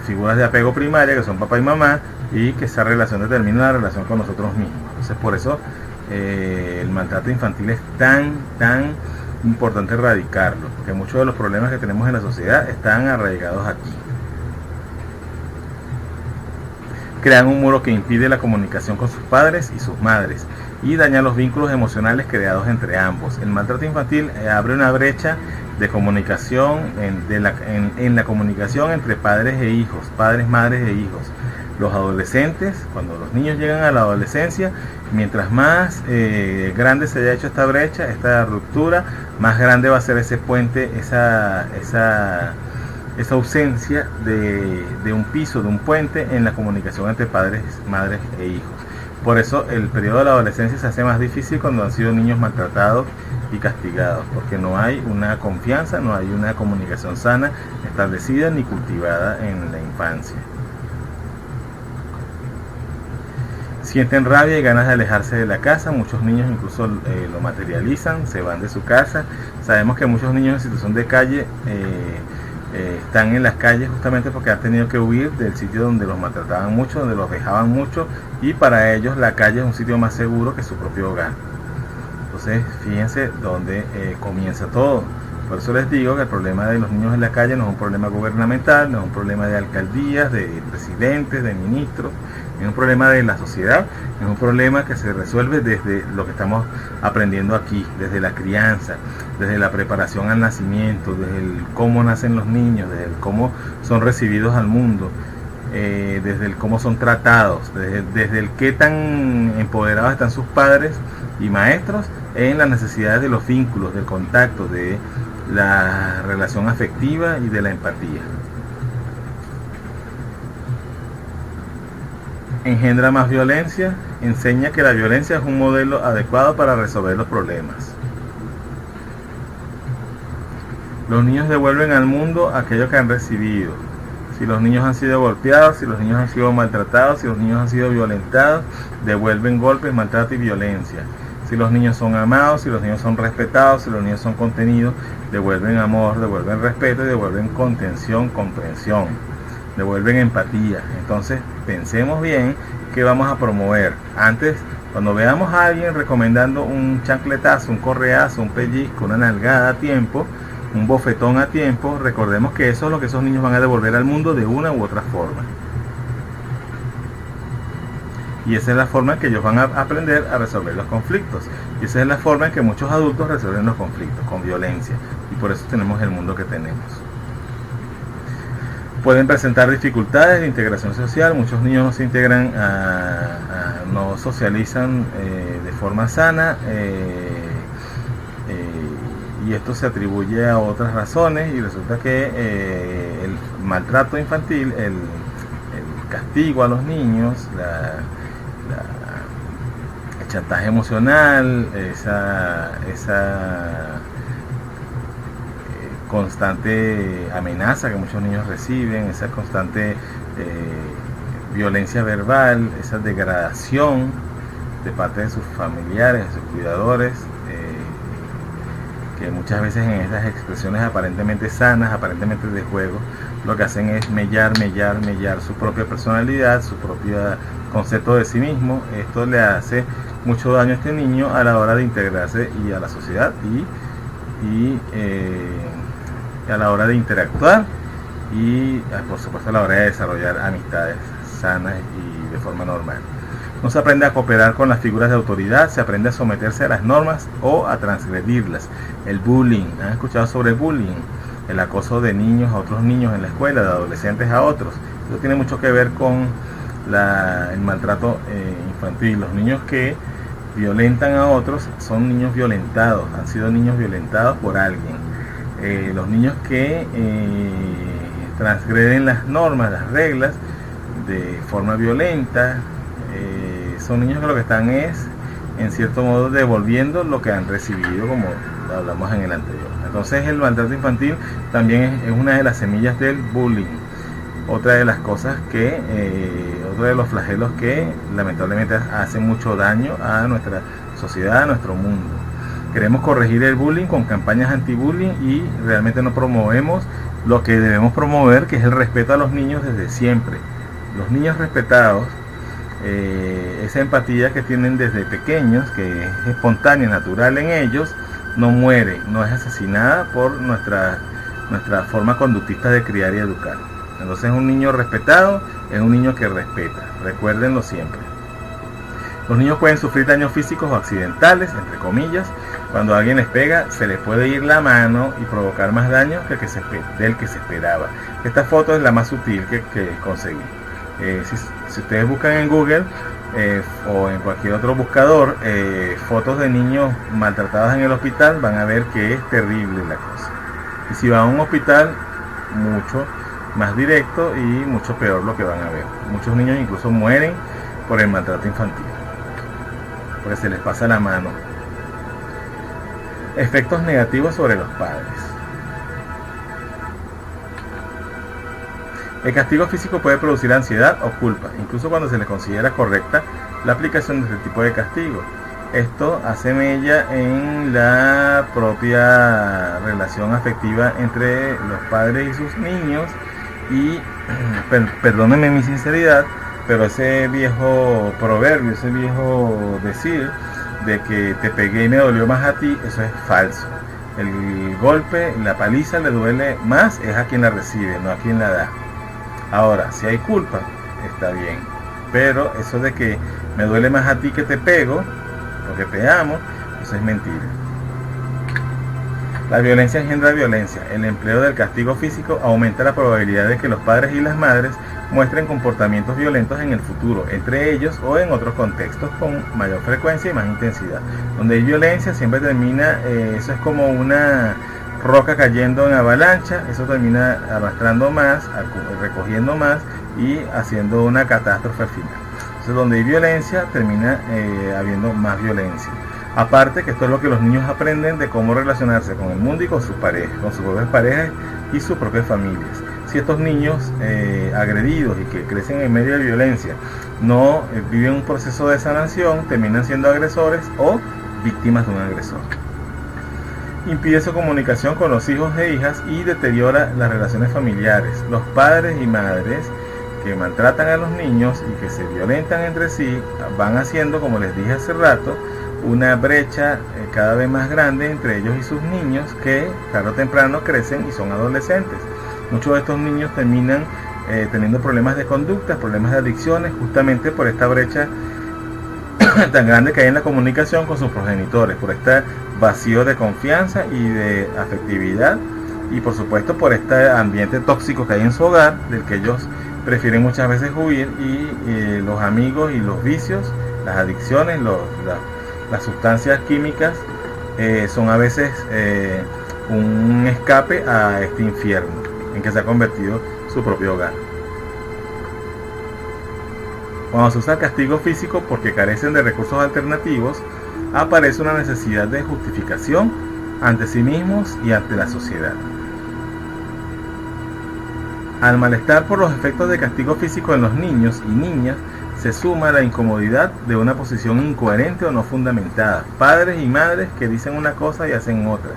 figuras de apego primaria, que son papá y mamá, y que esa relación determina la relación con nosotros mismos. Entonces por eso el maltrato infantil es tan importante erradicarlo, porque muchos de los problemas que tenemos en la sociedad están arraigados aquí. Crean un muro que impide la comunicación con sus padres y sus madres y daña los vínculos emocionales creados entre ambos. El maltrato infantil abre una brecha de comunicación en la comunicación entre padres e hijos, padres, madres e hijos. Los adolescentes, cuando los niños llegan a la adolescencia, mientras más grande se haya hecho esta brecha, esta ruptura, más grande va a ser ese puente, esa ausencia de un piso, de un puente en la comunicación entre padres, madres e hijos. Por eso el periodo de la adolescencia se hace más difícil cuando han sido niños maltratados y castigados, porque no hay una confianza, no hay una comunicación sana establecida ni cultivada en la infancia. Sienten rabia y ganas de alejarse de la casa, muchos niños incluso lo materializan, se van de su casa. Sabemos que muchos niños en situación de calle están en las calles justamente porque han tenido que huir del sitio donde los maltrataban mucho, donde los vejaban mucho, y para ellos la calle es un sitio más seguro que su propio hogar. Entonces fíjense dónde comienza todo. Por eso les digo que el problema de los niños en la calle no es un problema gubernamental, no es un problema de alcaldías, de presidentes, de ministros, es un problema de la sociedad, es un problema que se resuelve desde lo que estamos aprendiendo aquí, desde la crianza, desde la preparación al nacimiento, desde el cómo nacen los niños, desde el cómo son recibidos al mundo, desde el cómo son tratados, desde el qué tan empoderados están sus padres y maestros en las necesidades de los vínculos, del contacto, de la relación afectiva y de la empatía. Engendra más violencia, enseña que la violencia es un modelo adecuado para resolver los problemas. Los niños devuelven al mundo aquello que han recibido. Si los niños han sido golpeados, si los niños han sido maltratados, si los niños han sido violentados, devuelven golpes, maltrato y violencia. Si los niños son amados, si los niños son respetados, si los niños son contenidos, devuelven amor, devuelven respeto y devuelven contención, comprensión, devuelven empatía. Entonces pensemos bien qué vamos a promover. Antes, cuando veamos a alguien recomendando un chancletazo, un correazo, un pellizco, una nalgada a tiempo, un bofetón a tiempo, recordemos que eso es lo que esos niños van a devolver al mundo de una u otra forma. Y esa es la forma en que ellos van a aprender a resolver los conflictos. Y esa es la forma en que muchos adultos resuelven los conflictos, con violencia. Y por eso tenemos el mundo que tenemos. Pueden presentar dificultades de integración social. Muchos niños no se integran, no socializan de forma sana. Y esto se atribuye a otras razones. Y resulta que el maltrato infantil, el castigo a los niños, el chantaje emocional, esa constante amenaza que muchos niños reciben, esa constante violencia verbal, esa degradación de parte de sus familiares, de sus cuidadores, que muchas veces en estas expresiones aparentemente sanas, aparentemente de juego, lo que hacen es mellar su propia personalidad, su propio concepto de sí mismo. Esto le hace mucho daño a este niño a la hora de integrarse y a la sociedad y a la hora de interactuar y por supuesto a la hora de desarrollar amistades sanas y de forma normal. No se aprende a cooperar con las figuras de autoridad, se aprende a someterse a las normas o a transgredirlas. El bullying, ¿han escuchado sobre el bullying? El acoso de niños a otros niños en la escuela, de adolescentes a otros. Eso tiene mucho que ver con el maltrato infantil. Los niños que violentan a otros son niños violentados, han sido niños violentados por alguien. Los niños que transgreden las normas, las reglas de forma violenta, son niños que lo que están es, en cierto modo, devolviendo lo que han recibido, como hablamos en el anterior. Entonces el maltrato infantil también es una de las semillas del bullying. Otra de las cosas que, otro de los flagelos que lamentablemente hacen mucho daño a nuestra sociedad, a nuestro mundo. Queremos corregir el bullying con campañas anti-bullying y realmente no promovemos lo que debemos promover, que es el respeto a los niños desde siempre. Los niños respetados, esa empatía que tienen desde pequeños, que es espontánea, natural en ellos, no muere, no es asesinada por nuestra forma conductista de criar y educar. Entonces un niño respetado es un niño que respeta, recuérdenlo siempre. Los niños pueden sufrir daños físicos o accidentales, entre comillas. Cuando alguien les pega, se les puede ir la mano y provocar más daño del que se esperaba. Esta foto es la más sutil que conseguí. Si ustedes buscan en Google o en cualquier otro buscador fotos de niños maltratados en el hospital, van a ver que es terrible la cosa. Y si van a un hospital, mucho más directo y mucho peor lo que van a ver. Muchos niños incluso mueren por el maltrato infantil, porque se les pasa la mano. Efectos negativos sobre los padres. El castigo físico puede producir ansiedad o culpa, incluso cuando se les considera correcta la aplicación de este tipo de castigo. Esto hace mella en la propia relación afectiva entre los padres y sus niños y, perdónenme mi sinceridad, pero ese viejo proverbio, ese viejo decir de que te pegué y me dolió más a ti, eso es falso. El golpe, la paliza le duele más es a quien la recibe, no a quien la da. Ahora, si hay culpa, está bien, pero eso de que me duele más a ti que te pego, porque te amo, eso es mentira. La violencia engendra violencia. El empleo del castigo físico aumenta la probabilidad de que los padres y las madres muestren comportamientos violentos en el futuro, entre ellos o en otros contextos con mayor frecuencia y más intensidad. Donde hay violencia siempre termina, eso es como una roca cayendo en avalancha, eso termina arrastrando más, recogiendo más y haciendo una catástrofe al final. Entonces donde hay violencia termina habiendo más violencia. Aparte que esto es lo que los niños aprenden de cómo relacionarse con el mundo y con sus parejas, con sus propias parejas y sus propias familias. Si estos niños agredidos y que crecen en medio de violencia no viven un proceso de sanación, terminan siendo agresores o víctimas de un agresor. Impide su comunicación con los hijos e hijas y deteriora las relaciones familiares. Los padres y madres que maltratan a los niños y que se violentan entre sí van haciendo, como les dije hace rato, una brecha cada vez más grande entre ellos y sus niños, que tarde o temprano crecen y son adolescentes. Muchos de estos niños terminan teniendo problemas de conducta, problemas de adicciones, justamente por esta brecha tan grande que hay en la comunicación con sus progenitores, por este vacío de confianza y de afectividad, y por supuesto por este ambiente tóxico que hay en su hogar, del que ellos prefieren muchas veces huir, y los amigos y los vicios, las adicciones, las sustancias químicas son a veces un escape a este infierno en que se ha convertido su propio hogar. Cuando se usa el castigo físico porque carecen de recursos alternativos, aparece una necesidad de justificación ante sí mismos y ante la sociedad. Al malestar por los efectos de castigo físico en los niños y niñas, se suma la incomodidad de una posición incoherente o no fundamentada. Padres y madres que dicen una cosa y hacen otra.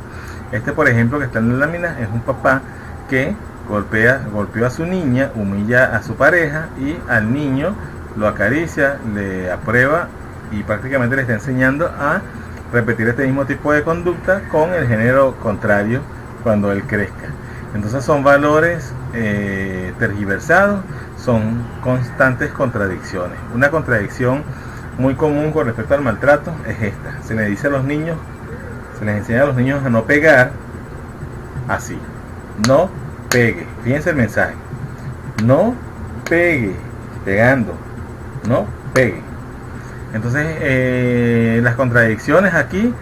Este, por ejemplo, que está en la lámina, es un papá que golpeó a su niña, humilla a su pareja y al niño lo acaricia, le aprueba y prácticamente le está enseñando a repetir este mismo tipo de conducta con el género contrario cuando él crezca. Entonces son valores tergiversados, son constantes contradicciones. Una contradicción muy común con respecto al maltrato es esta: se les dice a los niños, se les enseña a los niños a no pegar así: no pegue. Fíjense el mensaje: no pegue, pegando, no pegue. Entonces las contradicciones aquí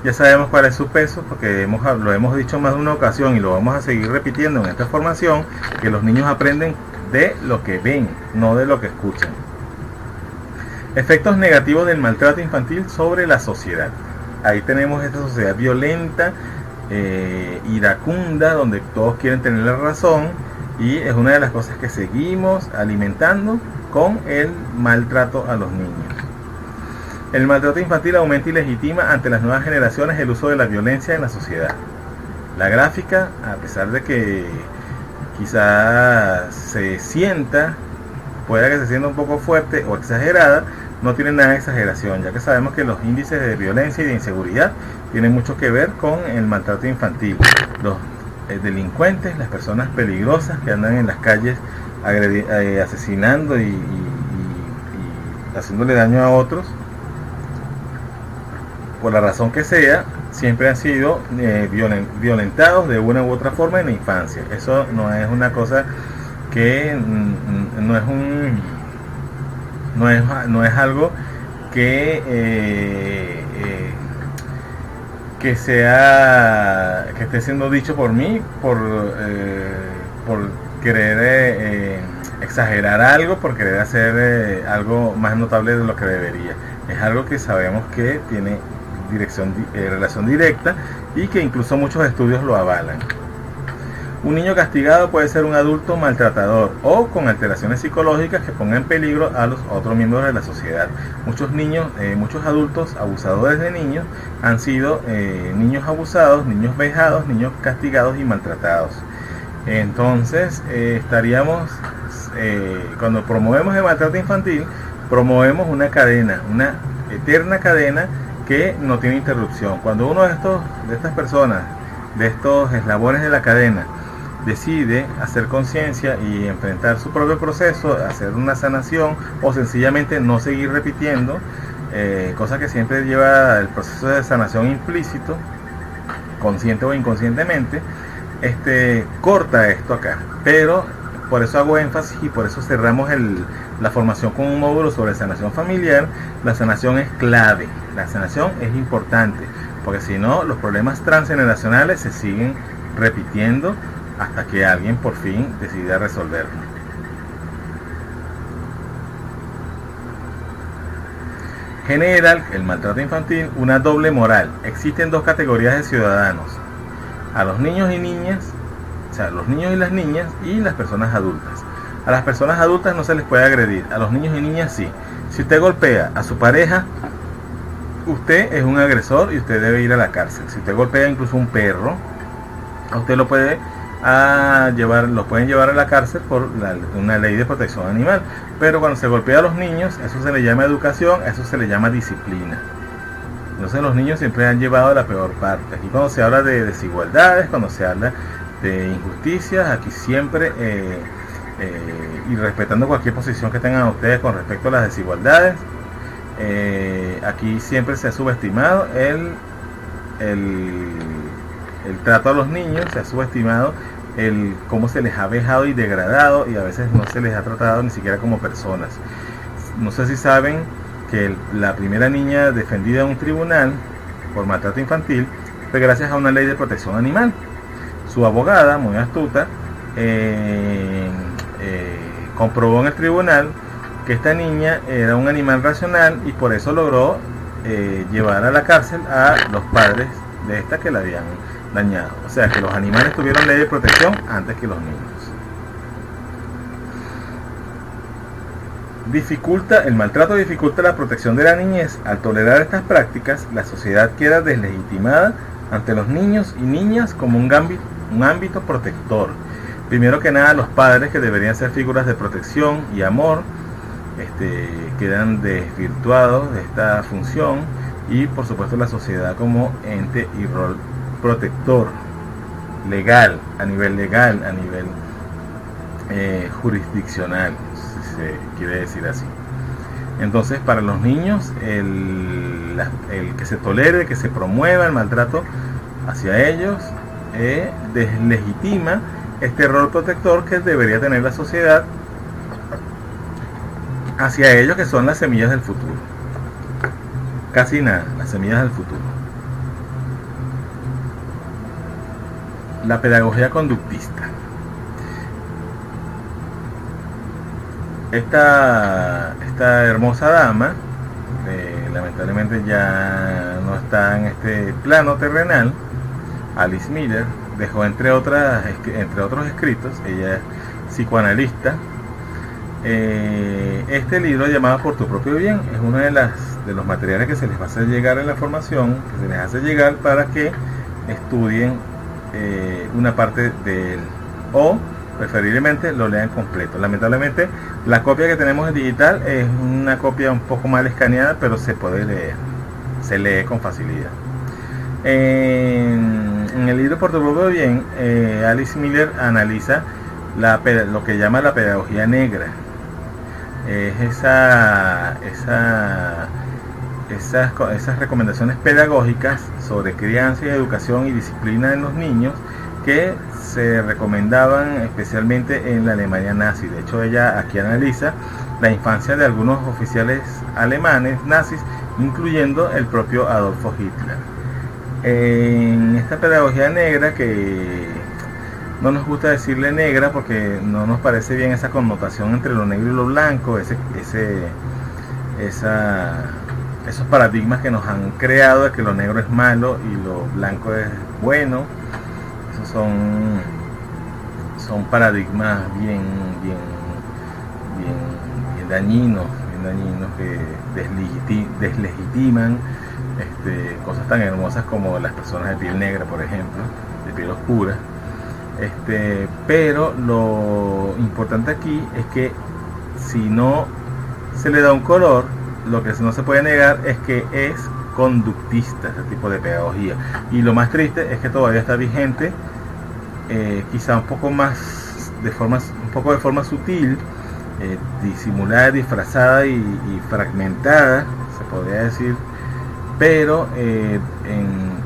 ya sabemos cuál es su peso, porque lo hemos dicho más de una ocasión y lo vamos a seguir repitiendo en esta formación, que los niños aprenden de lo que ven, no de lo que escuchan. Efectos negativos del maltrato infantil sobre la sociedad. Ahí tenemos esta sociedad violenta, iracunda, donde todos quieren tener la razón, y es una de las cosas que seguimos alimentando con el maltrato a los niños. El maltrato infantil aumenta y legitima ante las nuevas generaciones el uso de la violencia en la sociedad. La gráfica, a pesar de que quizás pueda que se sienta un poco fuerte o exagerada, no tiene nada de exageración, ya que sabemos que los índices de violencia y de inseguridad tienen mucho que ver con el maltrato infantil. Los delincuentes, las personas peligrosas que andan en las calles asesinando y haciéndole daño a otros, por la razón que sea, siempre han sido violentados de una u otra forma en la infancia. Eso no es una cosa que no es algo que esté siendo dicho por mí por querer exagerar algo, por querer hacer algo más notable de lo que debería. Es algo que sabemos que tiene relación directa y que incluso muchos estudios lo avalan. Un niño castigado puede ser un adulto maltratador o con alteraciones psicológicas que pongan en peligro a los otros miembros de la sociedad. Muchos adultos abusadores de niños han sido niños abusados, niños vejados, niños castigados y maltratados. Entonces cuando promovemos el maltrato infantil, promovemos una cadena, una eterna cadena que no tiene interrupción. Cuando uno de estas personas, de estos eslabones de la cadena, decide hacer conciencia y enfrentar su propio proceso, hacer una sanación o sencillamente no seguir repitiendo, cosa que siempre lleva el proceso de sanación implícito, consciente o inconscientemente, corta esto acá. Pero por eso hago énfasis y por eso cerramos la formación con un módulo sobre sanación familiar. La sanación es clave, la sanación es importante, porque si no, los problemas transgeneracionales se siguen repitiendo hasta que alguien por fin decida resolverlo. Genera el maltrato infantil una doble moral. Existen dos categorías de ciudadanos: a los niños y niñas, o sea, los niños y las niñas, y las personas adultas. A las personas adultas no se les puede agredir, a los niños y niñas sí. Si usted golpea a su pareja, usted es un agresor y usted debe ir a la cárcel. Si usted golpea incluso un perro, a usted lo pueden llevar a la cárcel por una ley de protección animal. Pero cuando se golpea a los niños, eso se le llama educación, eso se le llama disciplina. Entonces los niños siempre han llevado la peor parte. Aquí cuando se habla de desigualdades, cuando se habla de injusticias, aquí siempre y respetando cualquier posición que tengan ustedes con respecto a las desigualdades, aquí siempre se ha subestimado el trato a los niños, se ha subestimado cómo se les ha vejado y degradado, y a veces no se les ha tratado ni siquiera como personas. No sé si saben que la primera niña defendida en un tribunal por maltrato infantil fue gracias a una ley de protección animal. Su abogada, muy astuta, comprobó en el tribunal que esta niña era un animal racional y por eso logró llevar a la cárcel a los padres de esta que la habían dañado. O sea que los animales tuvieron ley de protección antes que los niños. El maltrato dificulta la protección de la niñez. Al tolerar estas prácticas, la sociedad queda deslegitimada ante los niños y niñas como un ámbito protector. Primero que nada, los padres, que deberían ser figuras de protección y amor, quedan desvirtuados de esta función, y por supuesto la sociedad como ente y rol protector. legal, a nivel jurisdiccional, si se quiere decir así. Entonces, para los niños, el que se tolere, que se promueva el maltrato hacia ellos, deslegitima este rol protector que debería tener la sociedad hacia ellos, que son las semillas del futuro. Casi nada, las semillas del futuro. La pedagogía conductista. Esta hermosa dama, lamentablemente ya no está en este plano terrenal. Alice Miller dejó entre otros escritos, ella es psicoanalista. Este libro, llamado Por tu propio bien, es uno de los materiales que se les va a hacer llegar en la formación, que se les hace llegar para que estudien una parte de él, o preferiblemente lo lean completo. Lamentablemente la copia que tenemos en digital es una copia un poco mal escaneada, pero se puede leer, se lee con facilidad. En el libro Por tu propio bien, Alice Miller analiza lo que llama la pedagogía negra. Es esas recomendaciones pedagógicas sobre crianza y educación y disciplina en los niños que se recomendaban especialmente en la Alemania nazi. De hecho, ella aquí analiza la infancia de algunos oficiales alemanes nazis, incluyendo el propio Adolfo Hitler. En esta pedagogía negra, que no nos gusta decirle negra porque no nos parece bien esa connotación entre lo negro y lo blanco, esos paradigmas que nos han creado de que lo negro es malo y lo blanco es bueno. Esos son paradigmas bien dañinos que deslegitiman cosas tan hermosas como las personas de piel negra, por ejemplo, de piel oscura. Pero lo importante aquí es que si no se le da un color, lo que no se puede negar es que es conductista este tipo de pedagogía. Y lo más triste es que todavía está vigente, quizá un poco de forma sutil, disimulada, disfrazada y fragmentada, se podría decir, pero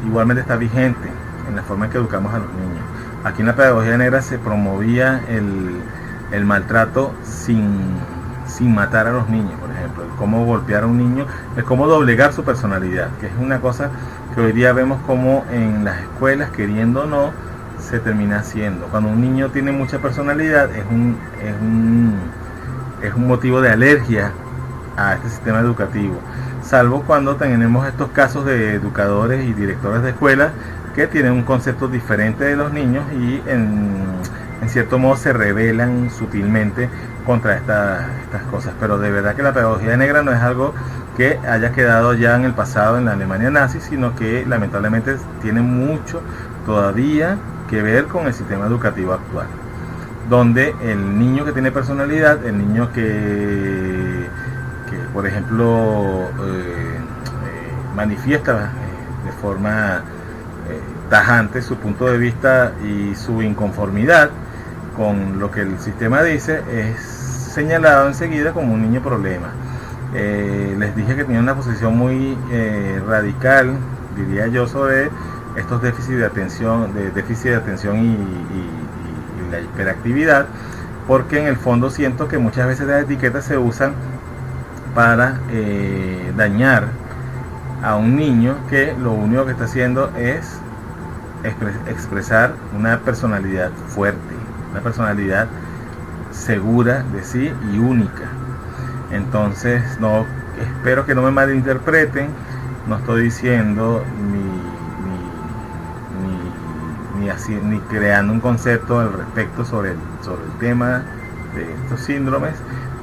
igualmente está vigente en la forma en que educamos a los niños. Aquí en la pedagogía negra se promovía el maltrato sin matar a los niños, por ejemplo, el cómo golpear a un niño, el cómo doblegar su personalidad, que es una cosa que hoy día vemos como en las escuelas, queriendo o no, se termina haciendo. Cuando un niño tiene mucha personalidad, es un motivo de alergia a este sistema educativo, salvo cuando tenemos estos casos de educadores y directores de escuelas que tienen un concepto diferente de los niños y en cierto modo se rebelan sutilmente contra estas cosas. Pero de verdad que la pedagogía negra no es algo que haya quedado ya en el pasado en la Alemania nazi, sino que lamentablemente tiene mucho todavía que ver con el sistema educativo actual, donde el niño que tiene personalidad, el niño que por ejemplo manifiesta de forma tajante su punto de vista y su inconformidad con lo que el sistema dice, es señalado enseguida como un niño problema. Les dije que tenía una posición muy radical, diría yo, sobre estos déficits de atención, y la hiperactividad, porque en el fondo siento que muchas veces las etiquetas se usan para dañar a un niño que lo único que está haciendo es expresar una personalidad fuerte, una personalidad segura de sí y única. Entonces, no, espero que no me malinterpreten, no estoy diciendo ni creando un concepto al respecto sobre el tema de estos síndromes,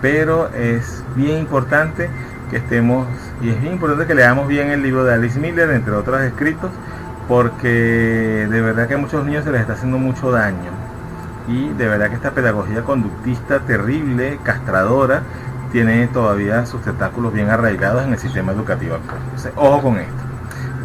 pero es bien importante que estemos, y es bien importante que leamos bien el libro de Alice Miller, entre otros escritos, porque de verdad que a muchos niños se les está haciendo mucho daño, y de verdad que esta pedagogía conductista terrible, castradora, tiene todavía sus tentáculos bien arraigados en el sistema educativo actual. Entonces, ojo con esto.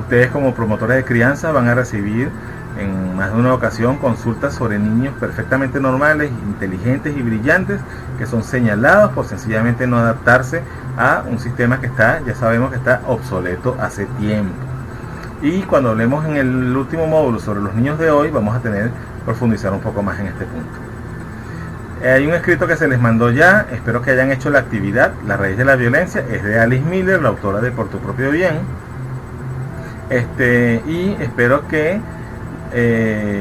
Ustedes como promotores de crianza van a recibir en más de una ocasión consultas sobre niños perfectamente normales, inteligentes y brillantes que son señalados por sencillamente no adaptarse a un sistema que ya sabemos que está obsoleto hace tiempo. Y cuando hablemos en el último módulo sobre los niños de hoy, vamos a profundizar un poco más en este punto. Hay un escrito que se les mandó ya, espero que hayan hecho la actividad. La raíz de la violencia es de Alice Miller, la autora de Por tu propio bien. Y espero que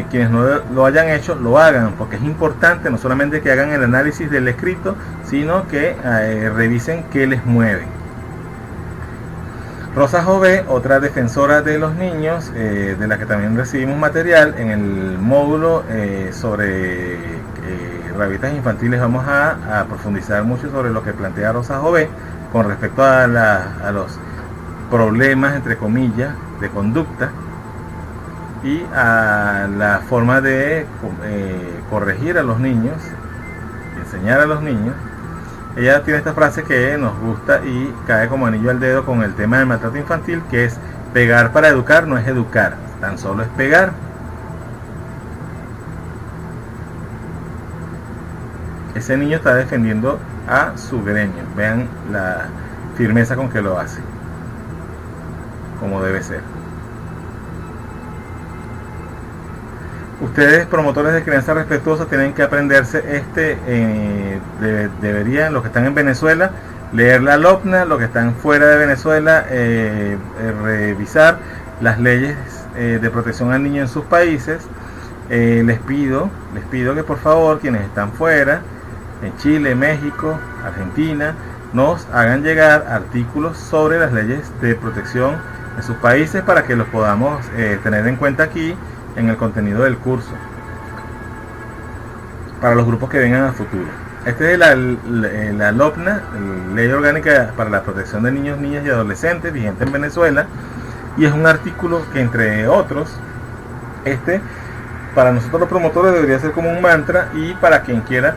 quienes no lo hayan hecho lo hagan, porque es importante no solamente que hagan el análisis del escrito, sino que revisen qué les mueve. Rosa Jové, otra defensora de los niños, de la que también recibimos material en el módulo sobre rabitas infantiles, vamos a profundizar mucho sobre lo que plantea Rosa Jové con respecto a los problemas, entre comillas, de conducta y a la forma de corregir a los niños, enseñar a los niños. Ella tiene esta frase que nos gusta y cae como anillo al dedo con el tema del maltrato infantil, que es: pegar para educar no es educar, tan solo es pegar. Ese niño está defendiendo a su gremio. Vean la firmeza con que lo hace, como debe ser. Ustedes, promotores de crianza respetuosa, tienen que aprenderse deberían, los que están en Venezuela, leer la LOPNA, los que están fuera de Venezuela, revisar las leyes de protección al niño en sus países. Les pido que por favor, quienes están fuera, en Chile, México, Argentina, nos hagan llegar artículos sobre las leyes de protección en sus países para que los podamos tener en cuenta aquí en el contenido del curso para los grupos que vengan a futuro. Este es la LOPNA, Ley Orgánica para la Protección de Niños, Niñas y Adolescentes, vigente en Venezuela, y es un artículo que, entre otros, para nosotros los promotores debería ser como un mantra, y para quien quiera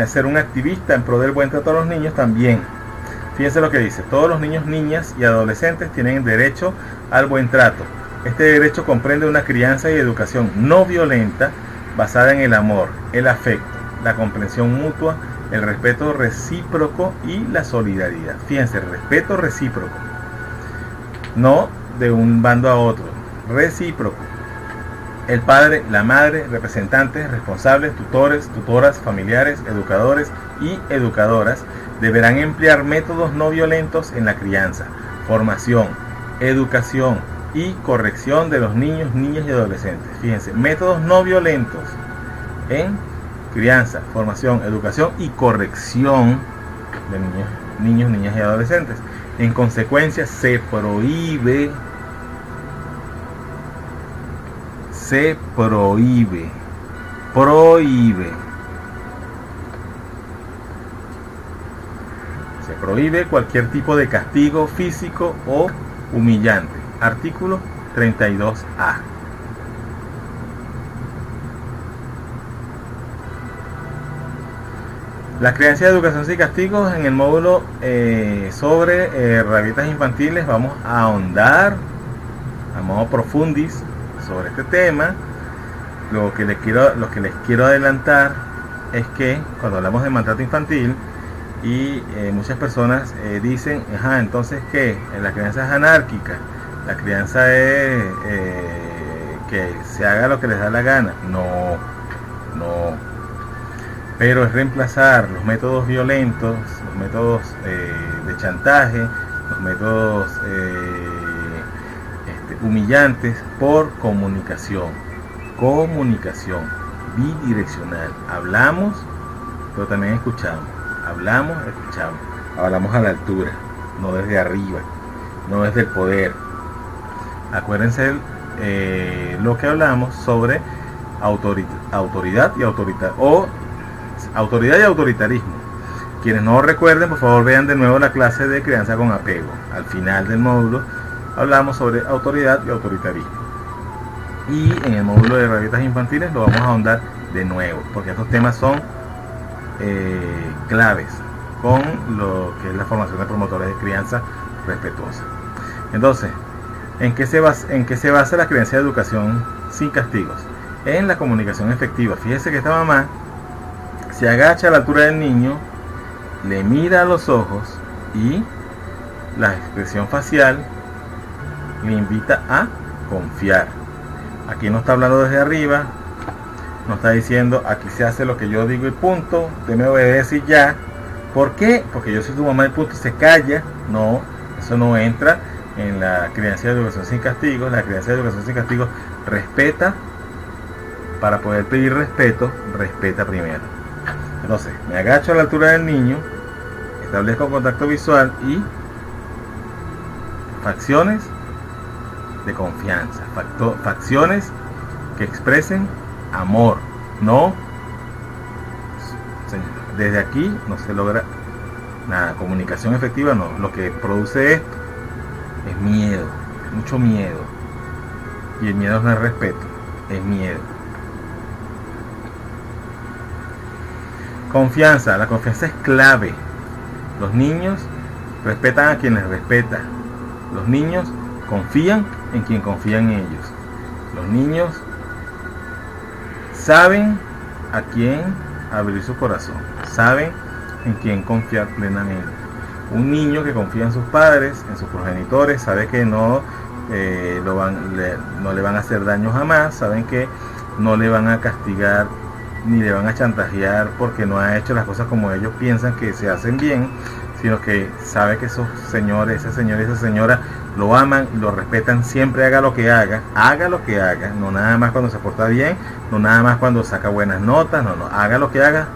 ser un activista en pro del buen trato a los niños también. Fíjense lo que dice: todos los niños, niñas y adolescentes tienen derecho al buen trato. Este derecho comprende una crianza y educación no violenta basada en el amor, el afecto, la comprensión mutua, el respeto recíproco y la solidaridad. Fíjense, respeto recíproco, no de un bando a otro, recíproco. El padre, la madre, representantes, responsables, tutores, tutoras, familiares, educadores y educadoras deberán emplear métodos no violentos en la crianza, formación, educación y corrección de los niños, niñas y adolescentes. Fíjense, métodos no violentos en crianza, formación, educación y corrección de niños, niñas y adolescentes. En consecuencia, se prohíbe cualquier tipo de castigo físico o humillante. Artículo 32A. La crianza, educación sin castigos. En el módulo sobre rabitas infantiles vamos a ahondar a modo profundis sobre este tema. Lo que les quiero adelantar es que cuando hablamos de maltrato infantil y muchas personas dicen: ajá, entonces ¿qué? La crianza es anárquica, la crianza es que se haga lo que les da la gana. No, pero es reemplazar los métodos violentos, los métodos de chantaje, los métodos humillantes por comunicación bidireccional. Hablamos, pero también escuchamos. Hablamos a la altura, no desde arriba, no desde el poder. Acuérdense lo que hablamos sobre autoridad y autoritarismo. Quienes no recuerden, por favor vean de nuevo la clase de crianza con apego. Al final del módulo hablamos sobre autoridad y autoritarismo, y en el módulo de rabitas infantiles lo vamos a ahondar de nuevo, porque estos temas son claves con lo que es la formación de promotores de crianza respetuosa. Entonces, ¿En qué se basa la creencia de educación sin castigos? En la comunicación efectiva. Fíjese que esta mamá se agacha a la altura del niño, le mira a los ojos y la expresión facial le invita a confiar. Aquí no está hablando desde arriba, no está diciendo aquí se hace lo que yo digo y punto, usted me obedece y ya. ¿Por qué? Porque yo soy tu mamá y punto, se calla. No, eso no entra en la crianza de educación sin castigos. La crianza de educación sin castigos respeta. Para poder pedir respeto, respeta primero. Entonces, me agacho a la altura del niño, establezco contacto visual y facciones de confianza, facciones que expresen amor. No, desde aquí no se logra nada. Comunicación efectiva no. Lo que produce esto es miedo, mucho miedo. Y el miedo no es respeto, es miedo. Confianza. La confianza es clave. Los niños respetan a quienes respetan. Los niños confían en quien confía en ellos. Los niños saben a quién abrir su corazón. Saben en quién confiar plenamente. Un niño que confía en sus padres, en sus progenitores, sabe que no le van a hacer daño jamás. Saben que no le van a castigar ni le van a chantajear porque no ha hecho las cosas como ellos piensan que se hacen bien, sino que sabe que esos señores, ese señor y esa señora lo aman, lo respetan siempre, haga lo que haga, no nada más cuando se porta bien, no nada más cuando saca buenas notas, no, haga lo que haga,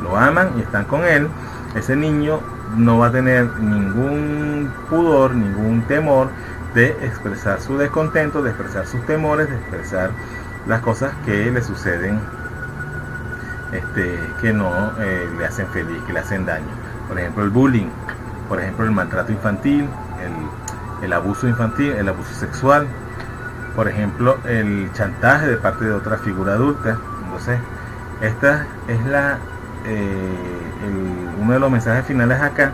lo aman y están con él. Ese niño no va a tener ningún pudor, ningún temor de expresar su descontento, de expresar sus temores, de expresar las cosas que le suceden que no le hacen feliz, que le hacen daño. Por ejemplo, el bullying, por ejemplo, el maltrato infantil, el abuso infantil, el abuso sexual, por ejemplo, el chantaje de parte de otra figura adulta. Entonces, esta es uno de los mensajes finales acá,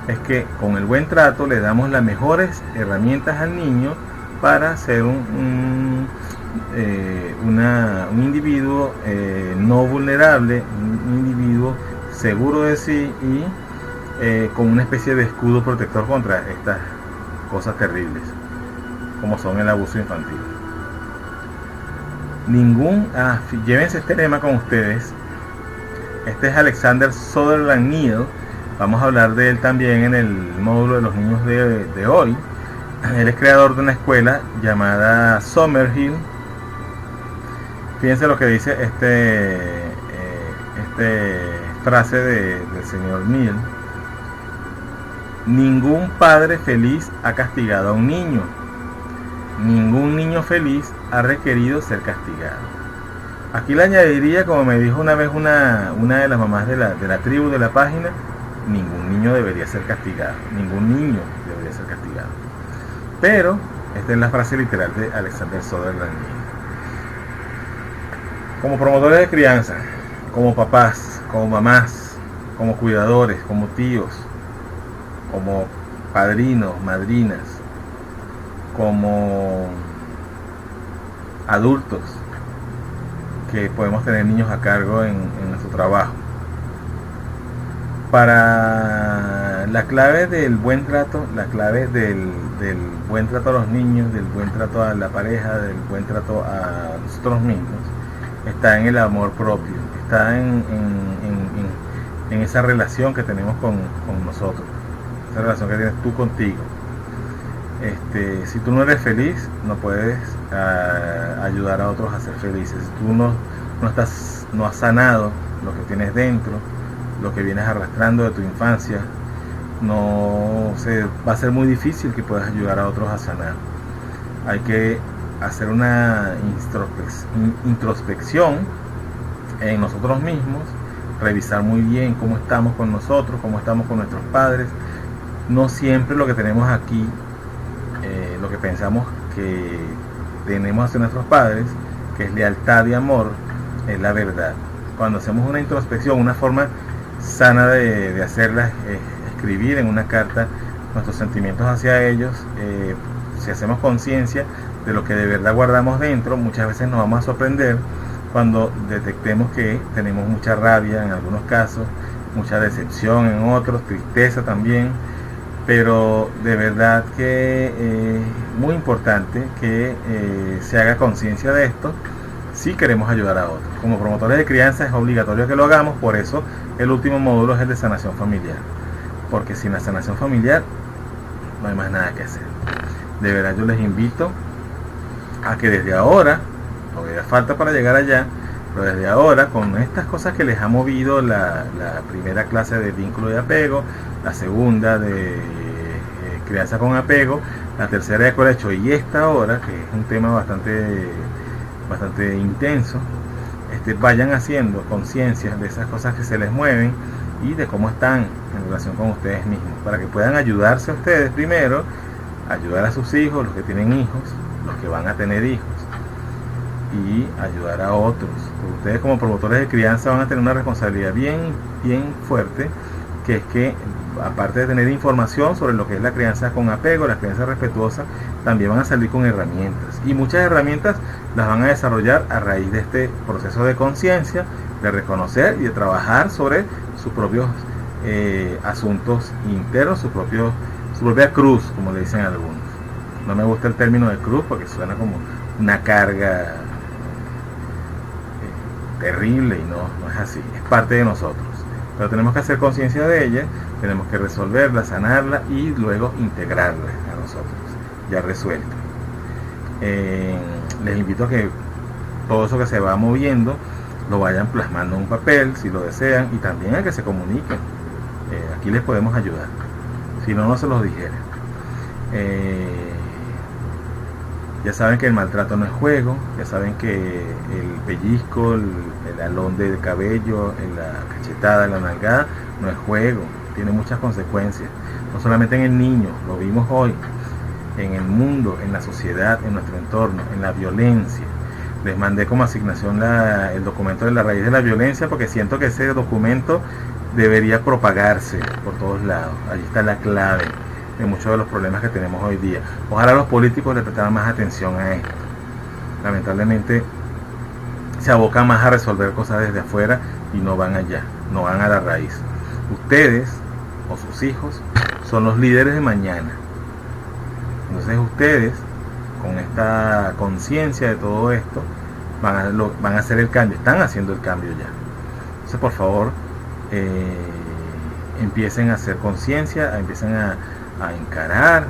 es que con el buen trato le damos las mejores herramientas al niño para ser un individuo no vulnerable, un individuo seguro de sí y con una especie de escudo protector contra estas cosas terribles como son el abuso infantil. Llévense este tema con ustedes. Este es Alexander Sutherland Neill. Vamos a hablar de él también en el módulo de los niños de hoy. Él es creador de una escuela llamada Summerhill. Fíjense lo que dice frase del señor Neill. Ningún padre feliz ha castigado a un niño. Ningún niño feliz ha requerido ser castigado. Aquí le añadiría, como me dijo una vez una de las mamás de la tribu de la página, ningún niño debería ser castigado. Ningún niño debería ser castigado. Pero esta es la frase literal de Alexander Sutherland Neill. Como promotores de crianza, como papás, como mamás, como cuidadores, como tíos, como padrinos, madrinas, como adultos que podemos tener niños a cargo en nuestro trabajo. Para la clave del buen trato, la clave del buen trato a los niños, del buen trato a la pareja, del buen trato a nosotros mismos, está en el amor propio, está en esa relación que tenemos con nosotros, esa relación que tienes tú contigo. Si tú no eres feliz, no puedes ayudar a otros a ser felices. Si tú no has sanado lo que tienes dentro, lo que vienes arrastrando de tu infancia, va a ser muy difícil que puedas ayudar a otros a sanar. Hay que hacer una introspección en nosotros mismos, revisar muy bien cómo estamos con nosotros, cómo estamos con nuestros padres. No siempre lo que tenemos aquí, lo que pensamos que tenemos hacia nuestros padres, que es lealtad y amor, es la verdad. Cuando hacemos una introspección, una forma sana de hacerla, escribir en una carta nuestros sentimientos hacia ellos, si hacemos conciencia de lo que de verdad guardamos dentro, muchas veces nos vamos a sorprender cuando detectemos que tenemos mucha rabia en algunos casos, mucha decepción en otros, tristeza también, pero de verdad que es muy importante que se haga conciencia de esto si queremos ayudar a otros. Como promotores de crianza es obligatorio que lo hagamos, por eso el último módulo es el de sanación familiar, porque sin la sanación familiar no hay más nada que hacer. De verdad yo les invito a que desde ahora, todavía falta para llegar allá, pero desde ahora, con estas cosas que les ha movido la primera clase de vínculo y apego, la segunda de crianza con apego, la tercera de colecho y esta ahora, que es un tema bastante intenso, vayan haciendo conciencia de esas cosas que se les mueven y de cómo están en relación con ustedes mismos, para que puedan ayudarse a ustedes primero, ayudar a sus hijos, los que tienen hijos, los que van a tener hijos, y ayudar a otros. Porque ustedes como promotores de crianza van a tener una responsabilidad bien fuerte, que es que aparte de tener información sobre lo que es la crianza con apego, la crianza respetuosa, también van a salir con herramientas, y muchas herramientas las van a desarrollar a raíz de este proceso de conciencia, de reconocer y de trabajar sobre sus propios asuntos internos, su propia cruz, como le dicen algunos. No me gusta el término de cruz porque suena como una carga terrible, y no es así, es parte de nosotros, pero tenemos que hacer conciencia de ella, tenemos que resolverla, sanarla y luego integrarla a nosotros ya resuelta. Les invito a que todo eso que se va moviendo lo vayan plasmando en un papel si lo desean, y también a que se comuniquen. Aquí les podemos ayudar, si no se los dijera. Ya saben que el maltrato no es juego, ya saben que el pellizco, el alón del cabello, la cachetada, la nalgada, no es juego, tiene muchas consecuencias, no solamente en el niño, lo vimos hoy, en el mundo, en la sociedad, en nuestro entorno, en la violencia. Les mandé como asignación el documento de la raíz de la violencia, porque siento que ese documento debería propagarse por todos lados. Allí está la clave de muchos de los problemas que tenemos hoy día. Ojalá los políticos le prestaran más atención a esto. Lamentablemente se abocan más a resolver cosas desde afuera y no van allá, no van a la raíz. Ustedes o sus hijos son los líderes de mañana. Entonces ustedes, con esta conciencia de todo esto, van a hacer el cambio, están haciendo el cambio ya. Entonces, por favor, empiecen a hacer conciencia, empiecen a encarar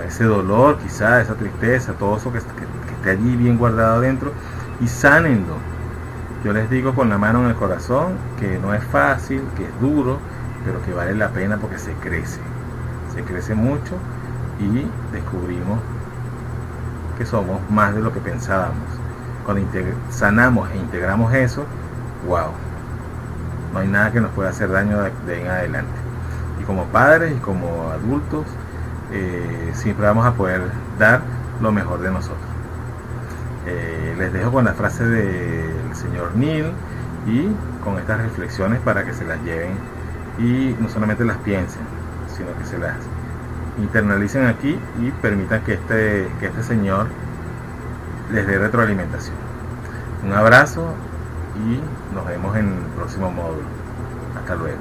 ese dolor, quizá esa tristeza, todo eso que esté allí bien guardado adentro, y sánenlo. Yo les digo con la mano en el corazón que no es fácil, que es duro, pero que vale la pena, porque se crece mucho, y descubrimos que somos más de lo que pensábamos. Cuando sanamos e integramos eso, wow, no hay nada que nos pueda hacer daño de ahí en adelante. Y como padres y como adultos, siempre vamos a poder dar lo mejor de nosotros. Les dejo con la frase del señor Neil y con estas reflexiones para que se las lleven y no solamente las piensen, sino que se las internalicen aquí y permitan que este señor les dé retroalimentación. Un abrazo y nos vemos en el próximo módulo. Hasta luego.